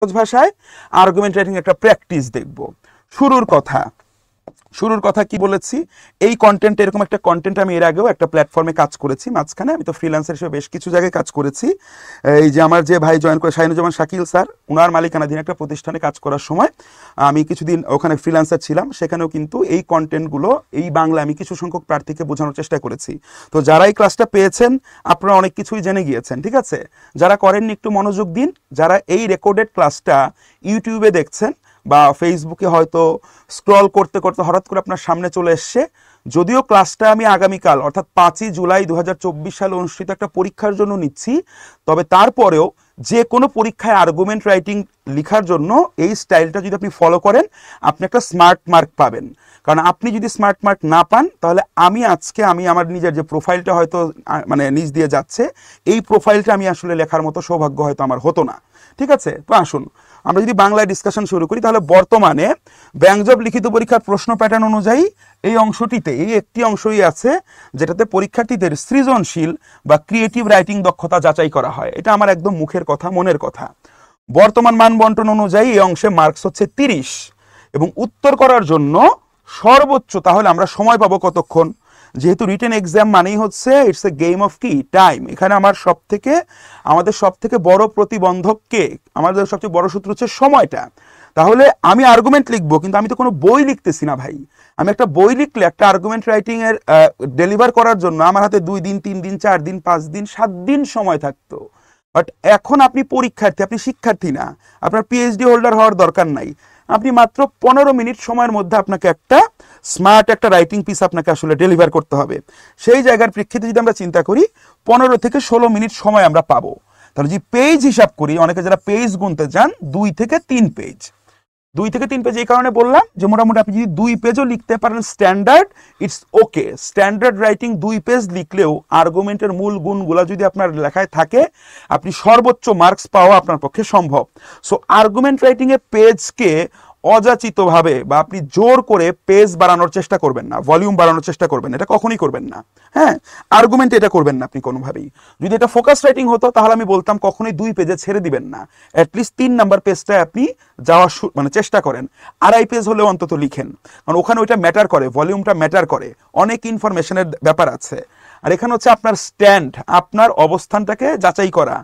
সহজ ভাষায় argument writing একটা প্র্যাকটিস দেখব। শুরুর কথা কি বলেছি, এই কন্টেন্ট, এরকম একটা কন্টেন্ট আমি এর আগেও একটা প্ল্যাটফর্মে কাজ করেছি। মাঝখানে আমি তো ফ্রিল্যান্সার হিসেবে বেশ কিছু জায়গায় কাজ করেছি। এই যে আমার যে ভাই জয়েন করে শাহিনুজ্জামান শাকিল স্যার, ওনার মালিকানাধীন একটা প্রতিষ্ঠানে কাজ করার সময় আমি কিছুদিন ওখানে ফ্রিল্যান্সার ছিলাম। সেখানেও কিন্তু এই কন্টেন্টগুলো এই বাংলা আমি কিছু সংখ্যক প্রার্থীকে বোঝানোর চেষ্টা করেছি। তো যারা এই ক্লাসটা পেয়েছেন আপনারা অনেক কিছুই জেনে গিয়েছেন, ঠিক আছে। যারা করেননি একটু মনোযোগ দিন। যারা এই রেকর্ডেড ক্লাসটা ইউটিউবে দেখছেন বা ফেসবুকে হয়তো স্ক্রল করতে করতে হঠাৎ করে আপনার সামনে চলে এসছে, যদিও ক্লাসটা আমি আগামীকাল অর্থাৎ 5ই জুলাই 2024 সালে অনুষ্ঠিত একটা পরীক্ষার জন্য নিচ্ছি, তবে তারপরেও যে কোনো পরীক্ষায় আর্গুমেন্ট রাইটিং লেখার জন্য এই স্টাইলটা যদি আপনি ফলো করেন আপনি একটা স্মার্ট মার্ক পাবেন। কারণ আপনি যদি স্মার্ট মার্ক না পান তাহলে আমি আমার নিজের যে প্রোফাইলটা হয়তো মানে নিজ দিয়ে যাচ্ছে, এই প্রোফাইলটা আমি আসলে লেখার মতো সৌভাগ্য হয়তো আমার হতো না, ঠিক আছে। তো আসুন আমরা যদি বাংলায় ডিসকাশন শুরু করি, তাহলে বর্তমানে ব্যাংজব লিখিত পরীক্ষার প্রশ্ন প্যাটার্ন অনুযায়ী এই অংশটিতে এই একটি অংশই আছে যেটাতে পরীক্ষার্থীদের সৃজনশীল বা ক্রিয়েটিভ রাইটিং দক্ষতা যাচাই করা হয়। এটা আমার একদম মুখের কথা, মনের কথা। বর্তমান মান বন্টন অনুযায়ী এই অংশে মার্কস হচ্ছে 30 এবং উত্তর করার জন্য সর্বোচ্চ তাহলে আমরা সময় পাবো কতক্ষণ, যেহেতু রিটেন এক্সাম মানেই হচ্ছে ইটস এ গেম অফ কি টাইম। এখানে আমাদের সব থেকে বড় প্রতিবন্ধক কে, আমাদের সবচেয়ে বড় সূত্র হচ্ছে সময়টা। তাহলে আমি আর্গুমেন্ট লিখবো কিন্তু আমি তো কোনো বই লিখতেছি না ভাই। আমি একটা বই লিখলে একটা আর্গুমেন্ট রাইটিং এর ডেলিভার করার জন্য আমার হাতে 2 দিন 3 দিন 4 দিন 5 দিন 7 দিন সময় থাকতো। বাট এখন আপনি পরীক্ষার্থী, আপনি শিক্ষার্থী না, আপনার পিএইচডি হোল্ডার হওয়ার দরকার নাই। আপনি মাত্র 15 মিনিট সময়ের মধ্যে আপনাকে একটা স্মার্ট একটা রাইটিং পিস আপনাকে আসলে ডেলিভার করতে হবে। সেই জায়গার প্রেক্ষিতে যদি আমরা চিন্তা করি 15 থেকে 16 মিনিট সময় আমরা পাবো। তাহলে যদি পেজ হিসাব করি, অনেকে যারা পেজ গুনতে চান 2 থেকে 3 পেজ, 2 থেকে 3 পেজ এই কারণে বললাম যে মোটামুটি আপনি যদি 2 পেজও লিখতে পারেন standard, it's okay. Standard writing 2 page লিখলেও আর্গুমেন্টের মূল গুণগুলো যদি আপনার লেখায় থাকে আপনি সর্বোচ্চ মার্কস পাওয়া আপনার পক্ষে সম্ভব। সো আর্গুমেন্ট রাইটিং এ পেজকে অযাচিতভাবে বা আপনি জোর করে পেজ বাড়ানোর চেষ্টা করবেন না, ভলিউম বাড়ানোর চেষ্টা করবেন, এটা কখনোই করবেন না। হ্যাঁ, আর্গুমেন্ট এটা করবেন না আপনি কোনোভাবেই। যদি এটা ফোকাস রাইটিং হতো তাহলে আমি বলতাম কখনোই 2 পেজে ছেড়ে দিবেন না, অ্যাটলিস্ট 3 নাম্বার পেজটায় আপনি যাওয়ার মানে চেষ্টা করেন। 2.5 পেজ হলেও অন্তত লিখেন, কারণ ওখানে ওইটা ম্যাটার করে, ভলিউমটা ম্যাটার করে, অনেক ইনফরমেশনের ব্যাপার আছে। আর এখানে হচ্ছে আপনার স্ট্যান্ড, আপনার অবস্থানটাকে যাচাই করা,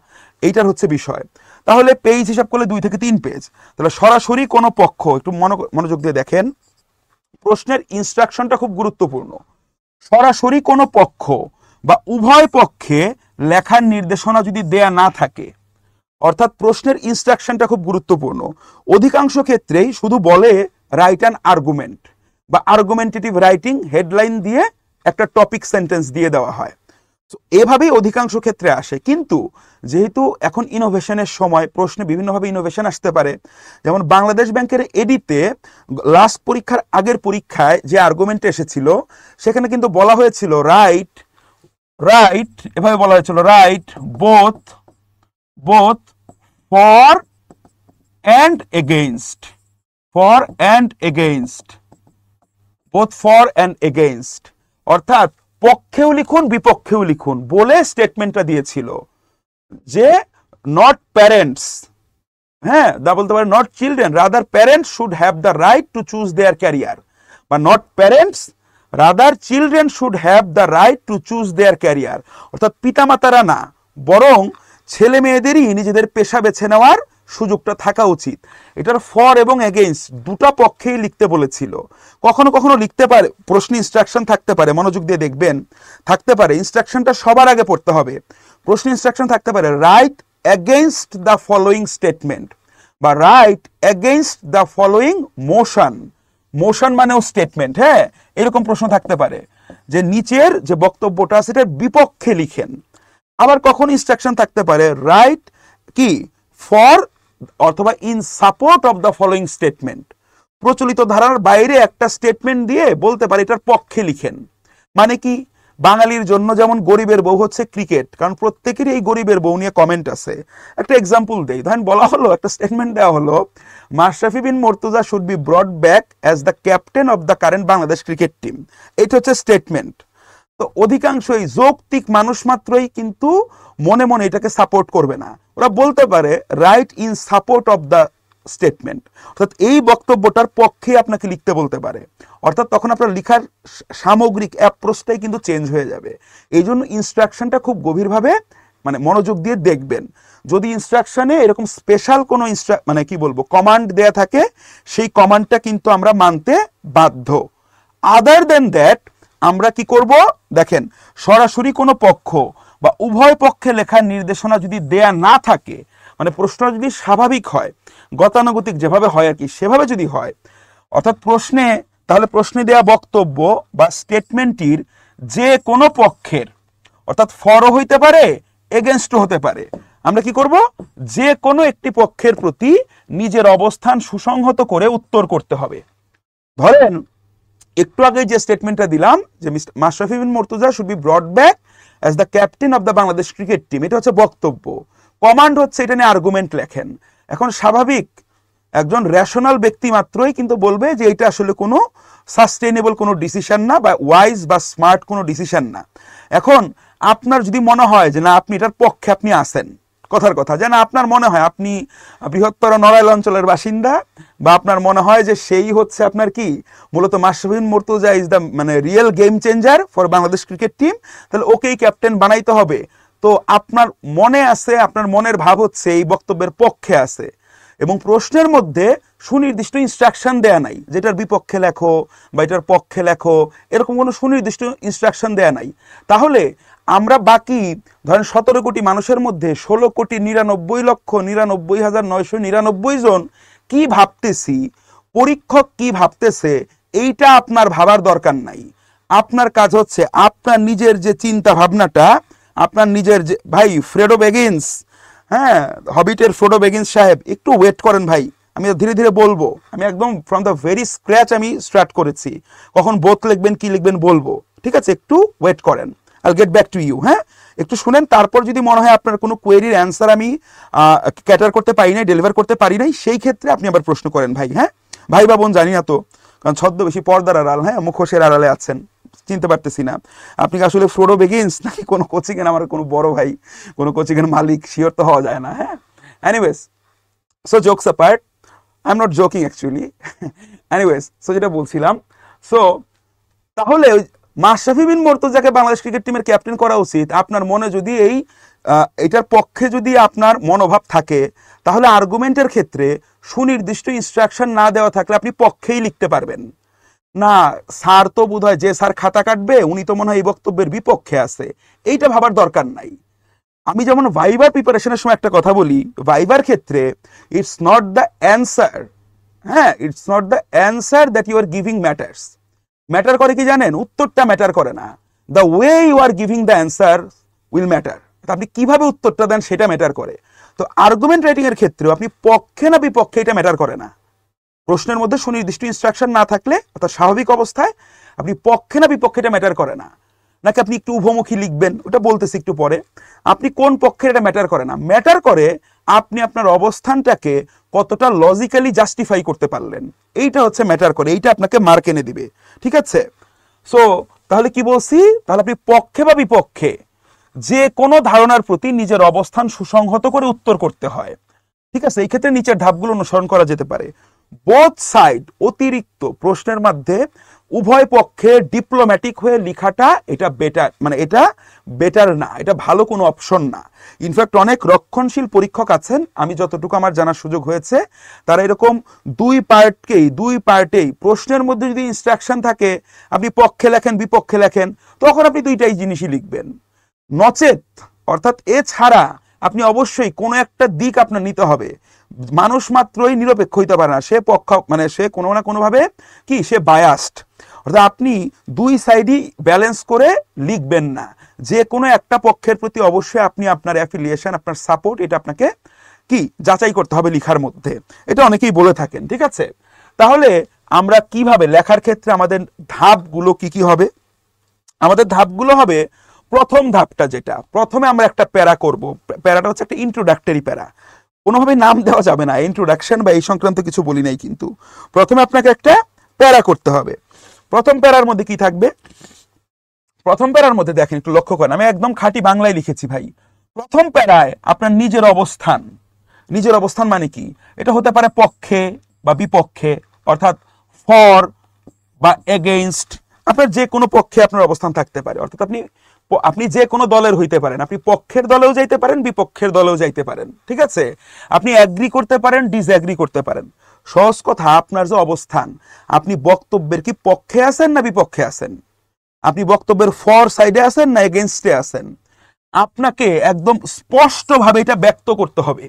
এইটার হচ্ছে বিষয়। তাহলে পেজ হিসাব করলে 2 থেকে 3 পেজ। তাহলে সরাসরি কোনো পক্ষ, একটু মনোযোগ দিয়ে দেখেন, প্রশ্নের ইনস্ট্রাকশনটা খুব গুরুত্বপূর্ণ। সরাসরি কোনো পক্ষ বা উভয় পক্ষে লেখার নির্দেশনা যদি দেয়া না থাকে, অর্থাৎ প্রশ্নের ইনস্ট্রাকশনটা খুব গুরুত্বপূর্ণ। অধিকাংশ ক্ষেত্রেই শুধু বলে রাইট অ্যান আর্গুমেন্ট বা আর্গুমেন্টেটিভ রাইটিং হেডলাইন দিয়ে একটা টপিক সেন্টেন্স দিয়ে দেওয়া হয়। এভাবেই অধিকাংশ ক্ষেত্রে আসে। কিন্তু যেহেতু এখন ইনোভেশনের সময়, প্রশ্নে বিভিন্নভাবে ইনোভেশন আসতে পারে। যেমন বাংলাদেশ ব্যাংকের এডিতে লাস্ট পরীক্ষার আগের পরীক্ষায় যে আর্গুমেন্ট এসেছিল সেখানে কিন্তু বলা হয়েছিল রাইট, এভাবে বলা হয়েছিল right both for and against, অর্থাৎ পক্ষেও লিখুন বিপক্ষেও লিখুন বলে স্টেটমেন্টটা দিয়েছিল যে নট প্যারেন্টস, হ্যাঁ দা বলতে পারে not children, rather parents should have the right to choose their career, বা not parents rather children should have the right to choose their career, অর্থাৎ পিতামাতারা না বরং ছেলে মেয়েদেরই নিজেদের পেশা বেছে নেওয়ার সুযোগটা থাকা উচিত। এটার ফর এবং এগেইনস্ট দুটো পক্ষেই লিখতে বলেছিল। কখনো কখনো লিখতে পারে, প্রশ্ন ইনস্ট্রাকশন থাকতে পারে, মনোযোগ দিয়ে দেখবেন, থাকতে পারে ইনস্ট্রাকশনটা সবার আগে পড়তে হবে। প্রশ্ন ইনস্ট্রাকশন থাকতে পারে write against the following statement বা write against the following motion মানেও স্টেটমেন্ট, হ্যাঁ এরকম প্রশ্ন থাকতে পারে যে নিচের যে বক্তব্যটা সেটার বিপক্ষে লিখেন। আবার কখন ইনস্ট্রাকশন থাকতে পারে রাইট কি ফর অথবা in support of the following statement, প্রচলিত ধারার বাইরে একটা স্টেটমেন্ট দিয়ে বলতে পারে এটার পক্ষে লিখেন। মানে কি, বাঙালির জন্য যেমন গরিবের বউ হচ্ছে ক্রিকেট, কারণ প্রত্যেকেরই এই গরিবের বউ নিয়ে কমেন্ট আছে। একটা এক্সাম্পল দেই, ধরেন বলা হলো, একটা স্টেটমেন্ট দেওয়া হলো Mashrafe Bin Mortaza should be brought back as the captain of the current Bangladesh cricket team, এটা হচ্ছে স্টেটমেন্ট। তো অধিকাংশই যৌক্তিক মানুষ মাত্রই কিন্তু মনে মনে এটাকে সাপোর্ট করবে না, ওরা বলতে পারে right in support of the statement, অর্থাৎ এই বক্তব্যটার পক্ষে আপনাকে লিখতে বলতে পারে। অর্থাৎ তখন আপনার লেখার সামগ্রিক অ্যাপ্রোচটাই কিন্তু চেঞ্জ হয়ে যাবে। এই জন্য ইনস্ট্রাকশনটা খুব গভীরভাবে মানে মনোযোগ দিয়ে দেখবেন। যদি ইনস্ট্রাকশনে এরকম স্পেশাল কোনো মানে কি বলবো কমান্ড দেয়া থাকে, সেই কমান্ডটা কিন্তু আমরা মানতে বাধ্য। আদার দেন দ্যাট আমরা কি করব, দেখেন সরাসরি কোনো পক্ষ বা উভয় পক্ষে লেখার নির্দেশনা যদি দেয়া না থাকে, মানে প্রশ্ন যদি স্বাভাবিক হয়, গতানুগতিক যেভাবে হয় আর কি সেভাবে যদি হয়, অর্থাৎ প্রশ্নে, তাহলে প্রশ্নে দেয়া বক্তব্য বা স্টেটমেন্টটির যে কোনো পক্ষের, অর্থাৎ ফরও হইতে পারে এগেনস্টও হতে পারে, আমরা কি করব, যে কোনো একটি পক্ষের প্রতি নিজের অবস্থান সুসংহত করে উত্তর করতে হবে। ধরেন একটু আগে যে স্টেটমেন্টটা দিলাম যে Mashrafe Bin Mortaza should be brought back as the captain of the Bangladesh cricket team, এটা হচ্ছে বক্তব্য। কমান্ড হচ্ছে এটা নিয়ে আর্গুমেন্ট লেখেন। এখন স্বাভাবিক একজন রেশনাল ব্যক্তি মাত্রই কিন্তু বলবে যে এটা আসলে কোনো সাস্টেইনেবল কোনো ডিসিশন না, বা ওয়াইজ বা স্মার্ট কোনো ডিসিশন না। এখন আপনার যদি মনে হয় যে না আপনি এটার পক্ষে আপনি আসেন, কথার কথা যে না আপনার মনে হয় আপনি বৃহত্তর নড়াইল অঞ্চলের বাসিন্দা, বা আপনার মনে হয় যে সেই হচ্ছে আপনার কি মূলত মাশরাফি বিন মুর্তজা ইজ দ্য মানে real game changer for Bangladesh cricket team, তাহলে ওকেই ক্যাপ্টেন বানাইতে হবে। তো আপনার মনে আছে, আপনার মনের ভাব হচ্ছে এই বক্তব্যের পক্ষে আছে, এবং প্রশ্নের মধ্যে সুনির্দিষ্ট ইনস্ট্রাকশন দেয়া নাই যেটার বিপক্ষে লেখো বা এটার পক্ষে লেখো, এরকম কোনো সুনির্দিষ্ট ইনস্ট্রাকশন দেয়া নাই। তাহলে আমরা বাকি ধরেন 17 কোটি মানুষের মধ্যে 16,99,99,999 জন কি ভাবতেছি, পরীক্ষক কি ভাবতেছে, এইটা আপনার ভাবার দরকার নাই। আপনার কাজ হচ্ছে আপনার নিজের যে চিন্তা ভাবনাটা, আপনার নিজের যে ভাই ফ্রেডো বেগিন্স, হ্যাঁ হবিটের ফ্রোডো বেগিন্স সাহেব, একটু ওয়েট করেন ভাই, আমি ধীরে ধীরে বলবো। আমি একদম ফ্রম দ্য ভেরি স্ক্র্যাচ আমি স্টার্ট করেছি, কখন বোথ লিখবেন কি লিখবেন বলবো, ঠিক আছে, একটু ওয়েট করেন, আইল গেট ব্যাক টু ইউ। হ্যাঁ একটু শুনেন, তারপর যদি মনে হয় আপনার কোনো কোয়েরির অ্যান্সার আমি ক্যাটার করতে পারি নাই, ডেলিভার করতে পারি নাই, সেই ক্ষেত্রে আপনি আবার প্রশ্ন করেন ভাই। হ্যাঁ ভাই বা বোন জানি না তো, কারণ ছদ্মবেশী পর্দার আড়াল, হ্যাঁ মুখোশের আড়ালে আছেন, চিনতে পারতেছি না আপনি আসলে ফ্রোডো বেগিন্স নাকি কোনো কোচিং এর আমার কোনো বড় ভাই, কোনো কোচিং এর মালিক, শিওর তো হওয়া যায় না। হ্যাঁ anyways, so jokes apart, I am not joking actually. Anyways, so যেটা বলছিলাম, সো তাহলে মাশরাফি বিন মুর্তজাকে বাংলাদেশ ক্রিকেট টিমের ক্যাপ্টেন করা উচিত। আপনার মনে যদি এটার পক্ষে যদি আপনার মনোভাব থাকে, তাহলে আর্গুমেন্টের ক্ষেত্রে সুনির্দিষ্ট ইনস্ট্রাকশন না দেওয়া থাকলে আপনি পক্ষেই লিখতে পারবেন না। স্যার তো বোধহয় যে স্যার খাতা কাটবে উনি তো মনে হয় এই বক্তব্যের বিপক্ষে আছে, এইটা ভাবার দরকার নাই। আমি যেমন ভাইবার প্রিপারেশনের সময় একটা কথা বলি, ভাইবার ক্ষেত্রে ইটস নট দ্য অ্যান্সার, হ্যাঁ it's not the answer that you are giving matters. Matter করে কি জানেন, উত্তরটা ম্যাটার করে না, the way you are giving the answer will matter. আপনি কিভাবে উত্তরটা দেন সেটা ম্যাটার করে। তো আর্গুমেন্ট রাইটিং এর ক্ষেত্রেও আপনি পক্ষে না বিপক্ষে এটা ম্যাটার করে না। প্রশ্নের মধ্যে সুনির্দিষ্ট ইনস্ট্রাকশন না থাকলে, অর্থাৎ স্বাভাবিক অবস্থায় আপনি পক্ষে না বিপক্ষে এটা ম্যাটার করে না। নাকি আপনি একটু উভমুখী লিখবেন, ওটা বলতেছি একটু পরে, আপনি কোন পক্ষের এটা ম্যাটার করে না। ম্যাটার করে আপনি আপনার অবস্থানটাকে কতটা লজিক্যালি জাস্টিফাই করতে পারলেন, এইটা হচ্ছে ম্যাটার করে, এইটা আপনাকে মার্ক এনে দিবে, ঠিক আছে। সো তাহলে কি বলছি, তাহলে আপনি পক্ষে বা বিপক্ষে যে কোনো ধারণার প্রতি নিজের অবস্থান সুসংহত করে উত্তর করতে হয়, ঠিক আছে। এই ক্ষেত্রে নিচের ধাপগুলো অনুসরণ করা যেতে পারে। বোথ সাইড, অতিরিক্ত প্রশ্নের মধ্যে উভয় পক্ষে ডিপ্লোম্যাটিক হয়ে লেখাটা এটা বেটার, মানে এটা বেটার না, এটা ভালো কোনো অপশন না। ইনফ্যাক্ট অনেক রক্ষণশীল পরীক্ষক আছেন, আমি যতটুকু আমার জানার সুযোগ হয়েছে, তারা এরকম দুই পার্টেই প্রশ্নের মধ্যে যদি ইনস্ট্রাকশন থাকে, আপনি পক্ষে লেখেন বিপক্ষে লেখেন, তখন আপনি দুইটাই জিনিসই লিখবেন। নচেত, অর্থাৎ এছাড়া আপনি অবশ্যই কোনো একটা দিক আপনার নিতে হবে। মানুষ মাত্রই নিরপেক্ষ হইতে পারে না, সে পক্ষ মানে সে কোনো না কোনোভাবে কি সে বায়াসড, অর্থাৎ আপনি দুই সাইডই ব্যালেন্স করে লিখবেন না। যে কোনো একটা পক্ষের প্রতি অবশ্যই আপনি আপনার অ্যাফিলিয়েশন, আপনার সাপোর্ট, এটা আপনাকে কি যাচাই করতে হবে লেখার মধ্যে, এটা অনেকেই বলে থাকেন, ঠিক আছে। তাহলে আমরা কিভাবে লেখার ক্ষেত্রে আমাদের ধাপগুলো কি কি হবে, আমাদের ধাপগুলো হবে, প্রথম ধাপটা যেটা, প্রথমে আমরা একটা প্যারা করব। প্যারাটা হচ্ছে একটা ইন্ট্রোডাক্টরি প্যারা, কোনোভাবে নাম দেওয়া যাবে না, ইন্ট্রোডাকশন বা এই সংক্রান্ত কিছু বলি নাই, কিন্তু প্রথমে আপনাকে একটা প্যারা করতে হবে। প্রথম প্যারার মধ্যে কি থাকবে, প্রথম প্যারার মধ্যে দেখেন একটু লক্ষ্য করেন, আমি একদম খাঁটি বাংলায় লিখেছি ভাই। প্রথম প্যারায় আপনার নিজের অবস্থান মানে কি? এটা হতে পারে পক্ষে বা বিপক্ষে, অর্থাৎ ফর বা এগেইনস্ট, আপনার যে কোনো পক্ষে আপনার অবস্থান থাকতে পারে। অর্থাৎ আপনি যে কোনো দলের হইতে পারেন, আপনি পক্ষের দলেও যাইতে পারেন, বিপক্ষের দলেও যাইতে পারেন, ঠিক আছে? আপনি অ্যাগ্রি করতে পারেন, ডিসঅ্যাগ্রি করতে পারেন। সহজ কথা, আপনার যে অবস্থান, আপনি বক্তব্যের কি পক্ষে আছেন না বিপক্ষে আছেন? আপনি বক্তব্যের ফর সাইডে আছেন না এগেনস্টে আছেন? আপনাকে একদম স্পষ্টভাবে এটা ব্যক্ত করতে হবে।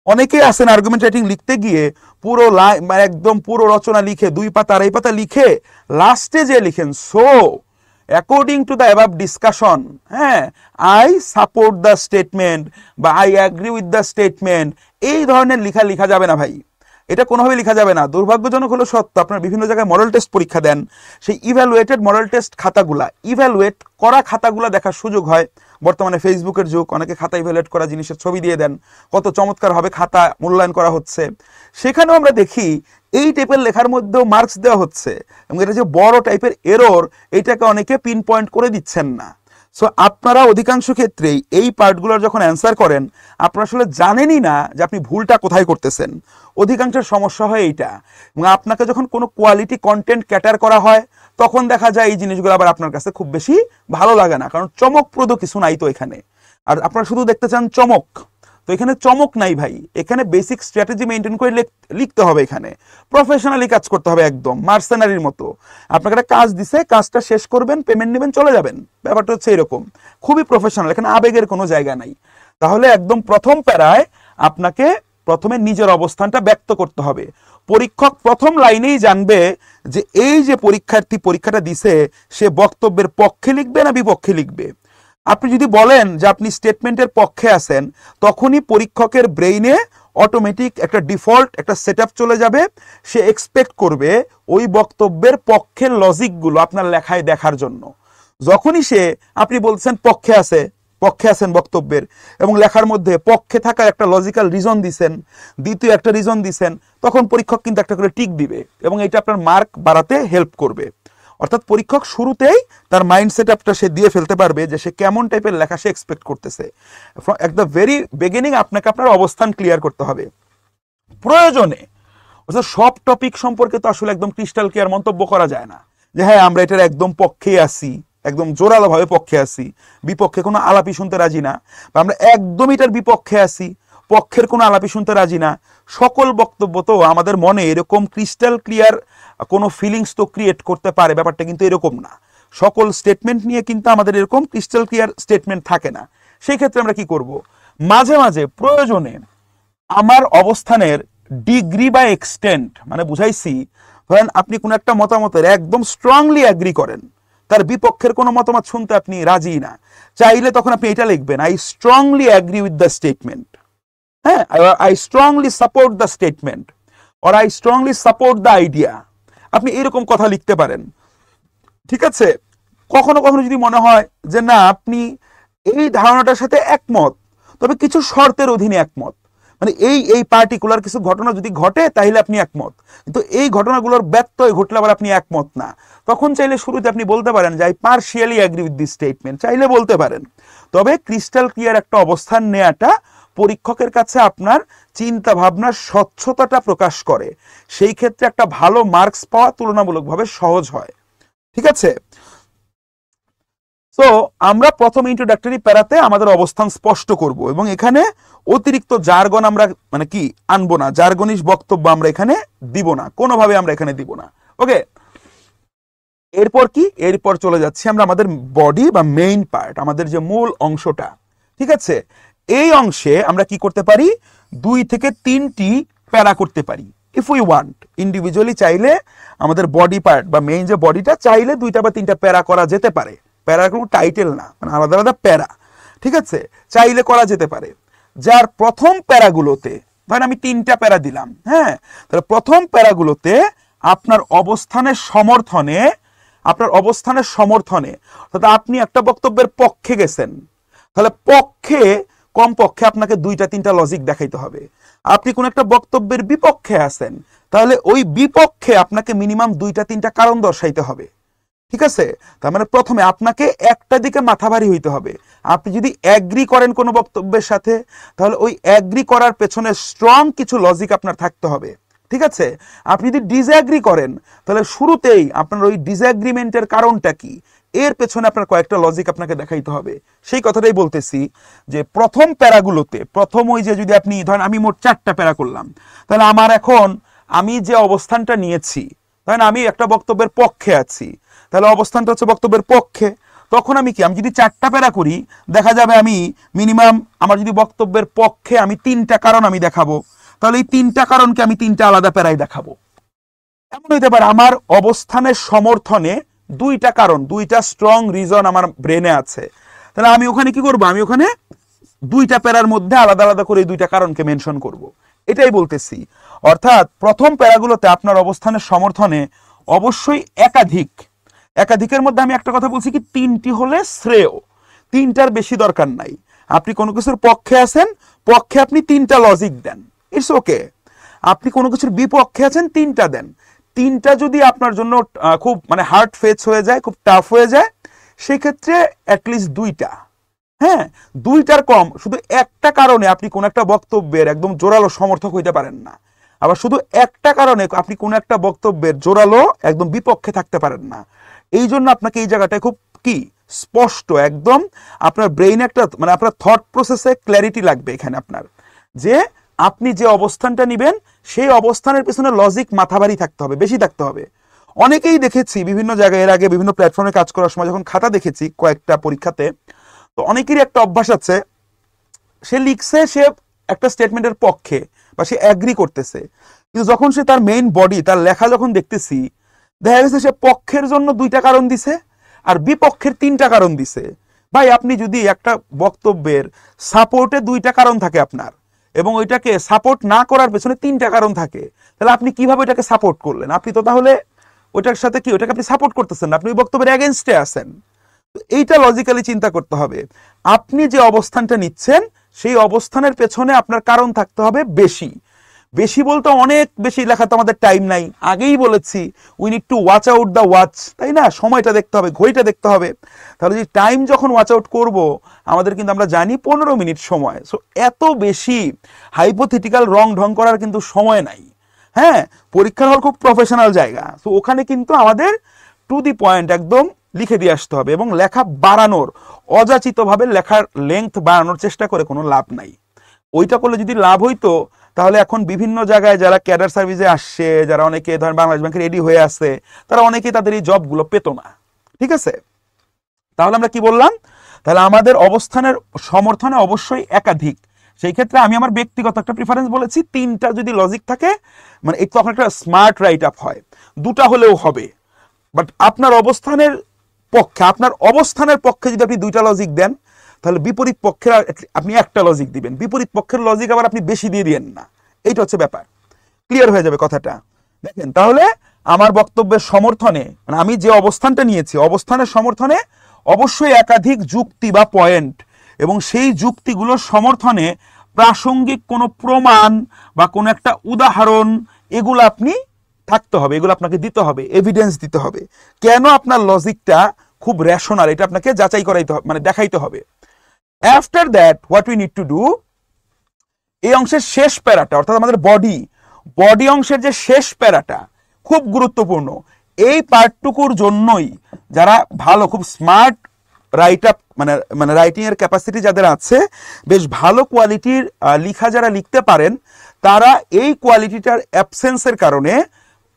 অনেকে আছেন আর্গুমেন্ট রাইটিং লিখতে গিয়ে পুরো মানে একদম পুরো রচনা লিখে 2 পাতা 2.5 পাতা লিখে লাস্টে যে লিখেন so according to the above discussion, হ্যাঁ, আই সাপোর্ট দ্য স্টেটমেন্ট বা I agree with the statement, এই ধরনের লেখা যাবে না ভাই। এটা কোনোভাবে লেখা যাবে না। দুর্ভাগ্যজনক হলো সত্য, আপনার বিভিন্ন জায়গায় মডেল টেস্ট পরীক্ষা দেন, সেই ইভ্যালুয়েটেড মডেল টেস্ট খাতাগুলা, ইভ্যালুয়েট করা খাতাগুলা দেখার সুযোগ হয়। বর্তমানে ফেসবুকের যুগ, অনেকে খাতা ইভ্যালুয়েট করা জিনিসের ছবি দিয়ে দেন, কত চমৎকারভাবে খাতা মূল্যায়ন করা হচ্ছে। সেখানেও আমরা দেখি এই টাইপের লেখার মধ্যেও মার্কস দেওয়া হচ্ছে, এবং এটা যে বড় টাইপের এরর, এইটাকে অনেকে পিন পয়েন্ট করে দিচ্ছেন না। সো আপনারা অধিকাংশ ক্ষেত্রেই এই পার্টগুলোর যখন অ্যান্সার করেন, আপনারা আসলে জানেনই না যে আপনি ভুলটা কোথায় করতেছেন। অধিকাংশের সমস্যা হয় এইটা। এবং আপনাকে যখন কোনো কোয়ালিটি কন্টেন্ট ক্যাটার করা হয়, তখন দেখা যায় এই জিনিসগুলো আবার আপনার কাছে খুব বেশি ভালো লাগে না, কারণ চমকপ্রদ কিছু নাই তো এখানে। আর আপনারা শুধু দেখতে চান চমক, তো এখানে চমক নাই ভাই। এখানে বেসিক স্ট্র্যাটেজি মেনটেন করে লিখতে হবে, এখানে প্রফেশনালি কাজ করতে হবে, একদম মার্সেনারির মতো। আপনাকে একটা কাজ দিছে, কাজটা শেষ করবেন, পেমেন্ট নেবেন, চলে যাবেন, ব্যাপারটা হচ্ছে এরকম, খুবই প্রফেশনাল, এখানে আবেগের কোনো জায়গা নাই। তাহলে একদম প্রথম প্যারায় আপনাকে প্রথমে নিজের অবস্থানটা ব্যক্ত করতে হবে। পরীক্ষক প্রথম লাইনেই জানবে যে এই যে পরীক্ষার্থী পরীক্ষাটা দিছে, সে বক্তব্যের পক্ষে লিখবে না বিপক্ষে লিখবে। আপনি যদি বলেন যে আপনি স্টেটমেন্টের পক্ষে আছেন, তখনই পরীক্ষকের ব্রেইনে অটোমেটিক একটা ডিফল্ট একটা সেটআপ চলে যাবে। সে এক্সপেক্ট করবে ওই বক্তব্যের পক্ষের লজিকগুলো আপনার লেখায় দেখার জন্য। যখনই আপনি বলছেন পক্ষে আছেন বক্তব্যের, এবং লেখার মধ্যে পক্ষে থাকার একটা লজিক্যাল রিজন দিছেন, দ্বিতীয় একটা রিজন দিছেন, তখন পরীক্ষক কিন্তু একটা করে টিক দিবে, এবং এটা আপনার মার্ক বাড়াতে হেল্প করবে। অর্থাৎ পরীক্ষক শুরুতেই তার মাইন্ড সেটআপটা সে দিয়ে ফেলতে পারবে যে সে কেমন টাইপের লেখা সে এক্সপেক্ট করতেছে। এট দ্য ভেরি বিগিনিং আপনাকে আপনার অবস্থান ক্লিয়ার করতে হবে। প্রয়োজনে অর্থাৎ সব টপিক সম্পর্কে তো আসলে একদম ক্রিস্টাল ক্লিয়ার মন্তব্য করা যায় না যে হ্যাঁ আমরা এটার একদম পক্ষেই আছি, একদম জোরালোভাবে পক্ষে আছি, বিপক্ষে কোনো আলাপি শুনতে রাজি না, বা আমরা একদম এটার বিপক্ষে আছি, পক্ষের কোনো আলাপি শুনতে রাজি না। সকল বক্তব্য তো আমাদের মনে এরকম ক্রিস্টাল ক্লিয়ার কোনো ফিলিংস তো ক্রিয়েট করতে পারে, ব্যাপারটা কিন্তু এরকম না। সকল স্টেটমেন্ট নিয়ে কিন্তু আমাদের এরকম ক্রিস্টাল ক্লিয়ার স্টেটমেন্ট থাকে না। সেই ক্ষেত্রে আমরা কি করব, মাঝে মাঝে প্রয়োজনে আমার অবস্থানের ডিগ্রি বা এক্সটেন্ট, মানে বুঝাইছি, ধরেন আপনি কোনো একটা মতামতের একদম স্ট্রংলি অ্যাগ্রি করেন, তার বিপক্ষের কোনো মতামত শুনতে আপনি রাজি না, চাইলে তখন আপনি এটা লিখবেন, I strongly agree with the statement, হ্যাঁ, I strongly support the statement, or I strongly support the idea. আপনি এরকম কথা লিখতে পারেন, ঠিক আছে? কখনো কখনো যদি মনে হয় যে না আপনি এই ধারণাটার সাথে একমত, তবে কিছু শর্তের অধীনে একমত, মানে এই পার্টিকুলার কিছু ঘটনা যদি ঘটে তাহলে আপনি একমত, কিন্তু এই ঘটনাগুলোর ব্যত্যয় ঘটলে আবার আপনি একমত না, তখন চাইলে শুরুতে আপনি বলতে পারেন যে I partially agree with this statement, চাইলে বলতে পারেন। তবে ক্রিস্টাল ক্লিয়ার একটা অবস্থান নেওয়াটা পরীক্ষকের কাছে আপনার চিন্তা ভাবনার স্বচ্ছতাটা প্রকাশ করে, সেই ক্ষেত্রে একটা ভালো মার্কস পাওয়া তুলনামূলকভাবে সহজ হয়, ঠিক আছে? তো আমরা প্রথম ইন্ট্রোডাক্টরি প্যারাতে আমাদের অবস্থান স্পষ্ট করব, এবং এখানে অতিরিক্ত জার্গন আমরা মানে কি আনবো না, জার্গনিশ বক্তব্য আমরা এখানে দিব না, কোনোভাবে আমরা এখানে দিব না। ওকে, এরপর কি, এরপর চলে যাচ্ছি আমরা আমাদের বডি বা মেইন পার্ট, আমাদের যে মূল অংশটা, ঠিক আছে? এই অংশে আমরা কি করতে পারি, 2 থেকে 3টি প্যারা করতে পারি ইফ উই ওয়ান্ট। ইন্ডিভিজুয়ালি চাইলে আমাদের বডি পার্ট বা মেইন যে বডিটা, চাইলে 2টা বা 3টা প্যারা করা যেতে পারে। প্যারার কোনো টাইটেল না, মানে আলাদা আলাদা প্যারা, ঠিক আছে? চাইলে করা যেতে পারে। যার প্রথম প্যারাগুলোতে, ধরেন আমি 3টা প্যারা দিলাম, হ্যাঁ, তাহলে প্রথম প্যারাগুলোতে আপনার অবস্থানের সমর্থনে, অর্থাৎ আপনি একটা বক্তব্যের পক্ষে গেছেন, তাহলে পক্ষে কমপক্ষে আপনাকে 2টা 3টা লজিক দেখাইতে হবে। আপনি কোন একটা বক্তব্যের বিপক্ষে আছেন, তাহলে ওই বিপক্ষে আপনাকে মিনিমাম 2টা 3টা কারণ দর্শাইতে হবে, ঠিক আছে? তার মানে প্রথমে আপনাকে একটা দিকে মাথা ভারী হইতে হবে। আপনি যদি অ্যাগ্রি করেন কোনো বক্তব্যের সাথে, তাহলে ওই অ্যাগ্রি করার পেছনে স্ট্রং কিছু লজিক আপনার থাকতে হবে। ঠিক আছে? আপনি যদি ডিসঅ্যাগ্রি করেন, তাহলে শুরুতেই আপনার ওই ডিসঅ্যাগ্রিমেন্টের কারণটা কি, এর পেছনে আপনার কয়েকটা লজিক আপনাকে দেখাইতে হবে। সেই কথাটাই বলতেছি যে প্রথম প্যারাগুলোতে, প্রথম ওই যে যদি আপনি ধরেন আমি মোট 4টা প্যারা করলাম, তাহলে আমার এখন আমি যে অবস্থানটা নিয়েছি, ধরেন আমি একটা বক্তব্যের পক্ষে আছি, তাহলে অবস্থানটা হচ্ছে বক্তব্যের পক্ষে। তখন আমি কি, আমি যদি 4টা প্যারা করি, দেখা যাবে আমি মিনিমাম আমার যদি বক্তব্যের পক্ষে আমি 3টা কারণ আমি দেখাবো, তাহলে এই 3টা কারণকে আমি 3টা আলাদা প্যারায় দেখাবো। এমন হইতে পারে আমার অবস্থানের সমর্থনে 2টা কারণ, 2টা স্ট্রং রিজন আমার ব্রেনে আছে, তাহলে আমি ওখানে কি করব, আমি ওখানে 2টা প্যারার মধ্যে আলাদা আলাদা করে এই 2টা কারণকে মেনশন করব। এটাই বলতেছি। অর্থাৎ প্রথম প্যারাগুলোতে আপনার অবস্থানের সমর্থনে অবশ্যই একাধিকের মধ্যে আমি একটা কথা বলছি কি 3টি হলে শ্রেয়, 3টার বেশি দরকার নাই। আপনি কোনো কিছুর পক্ষে আছেন, পক্ষে আপনি 3টা লজিক দেন, ইটস ওকে। আপনি কোনো কিছুর বিপক্ষে আছেন, 3টা দেন। 3টা যদি আপনার জন্য খুব মানে হার্ড ফেচ হয়ে যায়, খুব টাফ হয়ে যায়, সেক্ষেত্রে অ্যাটলিস্ট 2টা, হ্যাঁ 2টার কম শুধু একটা কারণে আপনি কোন একটা বক্তব্যের একদম জোরালো সমর্থক হইতে পারেন না। আবার শুধু একটা কারণে আপনি কোন একটা বক্তব্যের জোরালো একদম বিপক্ষে থাকতে পারেন না। এই জন্য আপনাকে এই জায়গাটায় খুব কি স্পষ্ট একদম আপনার ব্রেইনে একটা মানে আপনার থট প্রসেসে ক্ল্যারিটি লাগবে এখানে আপনার, যে আপনি যে অবস্থানটা নিবেন সেই অবস্থানের পেছনে লজিক মাথাভারী থাকতে হবে, বেশি থাকতে হবে। অনেকেই দেখেছি বিভিন্ন জায়গায়, এর আগে বিভিন্ন প্ল্যাটফর্মে কাজ করার সময় যখন খাতা দেখেছি কয়েকটা পরীক্ষাতে, তো অনেকেরই একটা অভ্যাস আছে, সে লিখছে সে একটা স্টেটমেন্টের পক্ষে বা সে অ্যাগ্রি করতেছে, কিন্তু যখন সে তার মেইন বডি তার লেখা যখন দেখতেছি, দেখা গেছে সে পক্ষের জন্য 2টা কারণ দিছে আর বিপক্ষের 3টা কারণ দিছে। ভাই আপনি যদি একটা বক্তব্যের সাপোর্টে 2টা কারণ থাকে আপনার, এবং ওইটাকে সাপোর্ট না করার পেছনে 3টা কারণ থাকে, তাহলে আপনি কিভাবে ওইটাকে সাপোর্ট করলেন? আপনি তো তাহলে ওইটার সাথে কি, ওইটাকে আপনি সাপোর্ট করতেছেন না, আপনি ওই বক্তব্যের এগেনস্টে আছেন। এইটা লজিক্যালি চিন্তা করতে হবে। আপনি যে অবস্থানটা নিচ্ছেন সেই অবস্থানের পেছনে আপনার কারণ থাকতে হবে বেশি। বেশি বলতে অনেক বেশি লেখা তো আমাদের টাইম নাই, আগেই বলেছি we need to watch out the watch, তাই না? সময়টা দেখতে হবে, ঘড়িটা দেখতে হবে। তাহলে যে টাইম যখন ওয়াচ আউট করব, আমাদের কিন্তু আমরা জানি 15 মিনিট সময়। সো এত বেশি হাইপোথেটিক্যাল রং ঢং করার কিন্তু সময় নাই। হ্যাঁ, পরীক্ষার হল খুব প্রফেশনাল জায়গা, তো ওখানে কিন্তু আমাদের টু দি পয়েন্ট একদম লিখে দিয়ে আসতে হবে, এবং লেখা বাড়ানোর, অযাচিতভাবে লেখার লেংথ বাড়ানোর চেষ্টা করে কোনো লাভ নাই। ওইটা করলে যদি লাভ হইতো, তাহলে এখন বিভিন্ন জায়গায় যারা ক্যাডার সার্ভিসে আসছে, যারা অনেকে ধরেন বাংলাদেশ ব্যাংকে রেডি হয়ে আছে, তারা অনেকেই তাদের এই জবগুলো পেত না। ঠিক আছে? তাহলে আমরা কি বললাম? তাহলে আমাদের অবস্থানের সমর্থনে অবশ্যই একাধিক। সেই ক্ষেত্রে আমি আমার ব্যক্তিগত একটা প্রিফারেন্স বলেছি, 3টা যদি লজিক থাকে মানে এই তখন একটা স্মার্ট রাইট আপ হয়, 2টা হলেও হবে। বাট আপনার অবস্থানের পক্ষে যদি আপনি 2টা লজিক দেন, তাহলে বিপরীত পক্ষের আপনি একটা লজিক দিবেন, বিপরীত পক্ষের লজিক আবার আপনি বেশি দিয়ে দিয়েন না। এইটা হচ্ছে ব্যাপার, ক্লিয়ার হয়ে যাবে কথাটা। দেখেন, তাহলে আমার বক্তব্যের সমর্থনে মানে আমি যে অবস্থানটা নিয়েছি, অবস্থানের সমর্থনে অবশ্যই একাধিক যুক্তি বা পয়েন্ট, এবং সেই যুক্তিগুলোর সমর্থনে প্রাসঙ্গিক কোনো প্রমাণ বা কোনো একটা উদাহরণ, এগুলো আপনি থাকতে হবে, এগুলো আপনাকে দিতে হবে, এভিডেন্স দিতে হবে কেন আপনার লজিকটা খুব রেশনাল, এটা আপনাকে যাচাই করাইতে হবে, মানে দেখাইতে হবে। After that what we need to do, এই অংশের শেষ প্যারাটা অর্থাৎ আমাদের বডি অংশের যে শেষ প্যারাটা খুব গুরুত্বপূর্ণ। এই পার্টটুকুর জন্যই যারা ভালো, খুব স্মার্ট রাইট আপ মানে রাইটিং এর ক্যাপাসিটি যাদের আছে, বেশ ভালো কোয়ালিটির লেখা যারা লিখতে পারেন, তারা এই কোয়ালিটিটার অ্যাবসেন্সের কারণে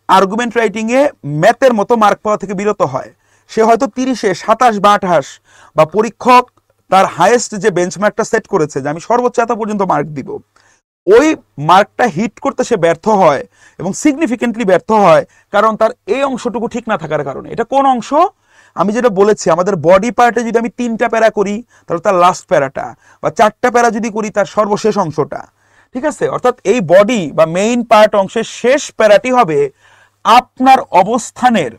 আর্গুমেন্ট রাইটিং এ ম্যাথের মতো মার্ক পাওয়া থেকে বিরত হয়। সে হয়তো 30-এ 27 বা 28, বা পরীক্ষক তার হাইয়েস্ট যে বেঞ্চমার্কটা সেট করেছে যে আমি সর্বোচ্চ এত পর্যন্ত মার্ক দিব, ওই মার্কটা হিট করতে সে ব্যর্থ হয়, এবং সিগনিফিকেন্টলি ব্যর্থ হয়, কারণ তার এই অংশটুকু ঠিক না থাকার কারণে। এটা কোন অংশ? আমি যেটা বলেছি, আমাদের বডি পার্টে যদি আমি 3টা প্যারা করি, তাহলে তার লাস্ট প্যারাটা, বা 4টা প্যারা যদি করি তার সর্বশেষ অংশটা। ঠিক আছে? অর্থাৎ এই বডি বা মেইন পার্ট অংশের শেষ প্যারাটি হবে আপনার অবস্থানের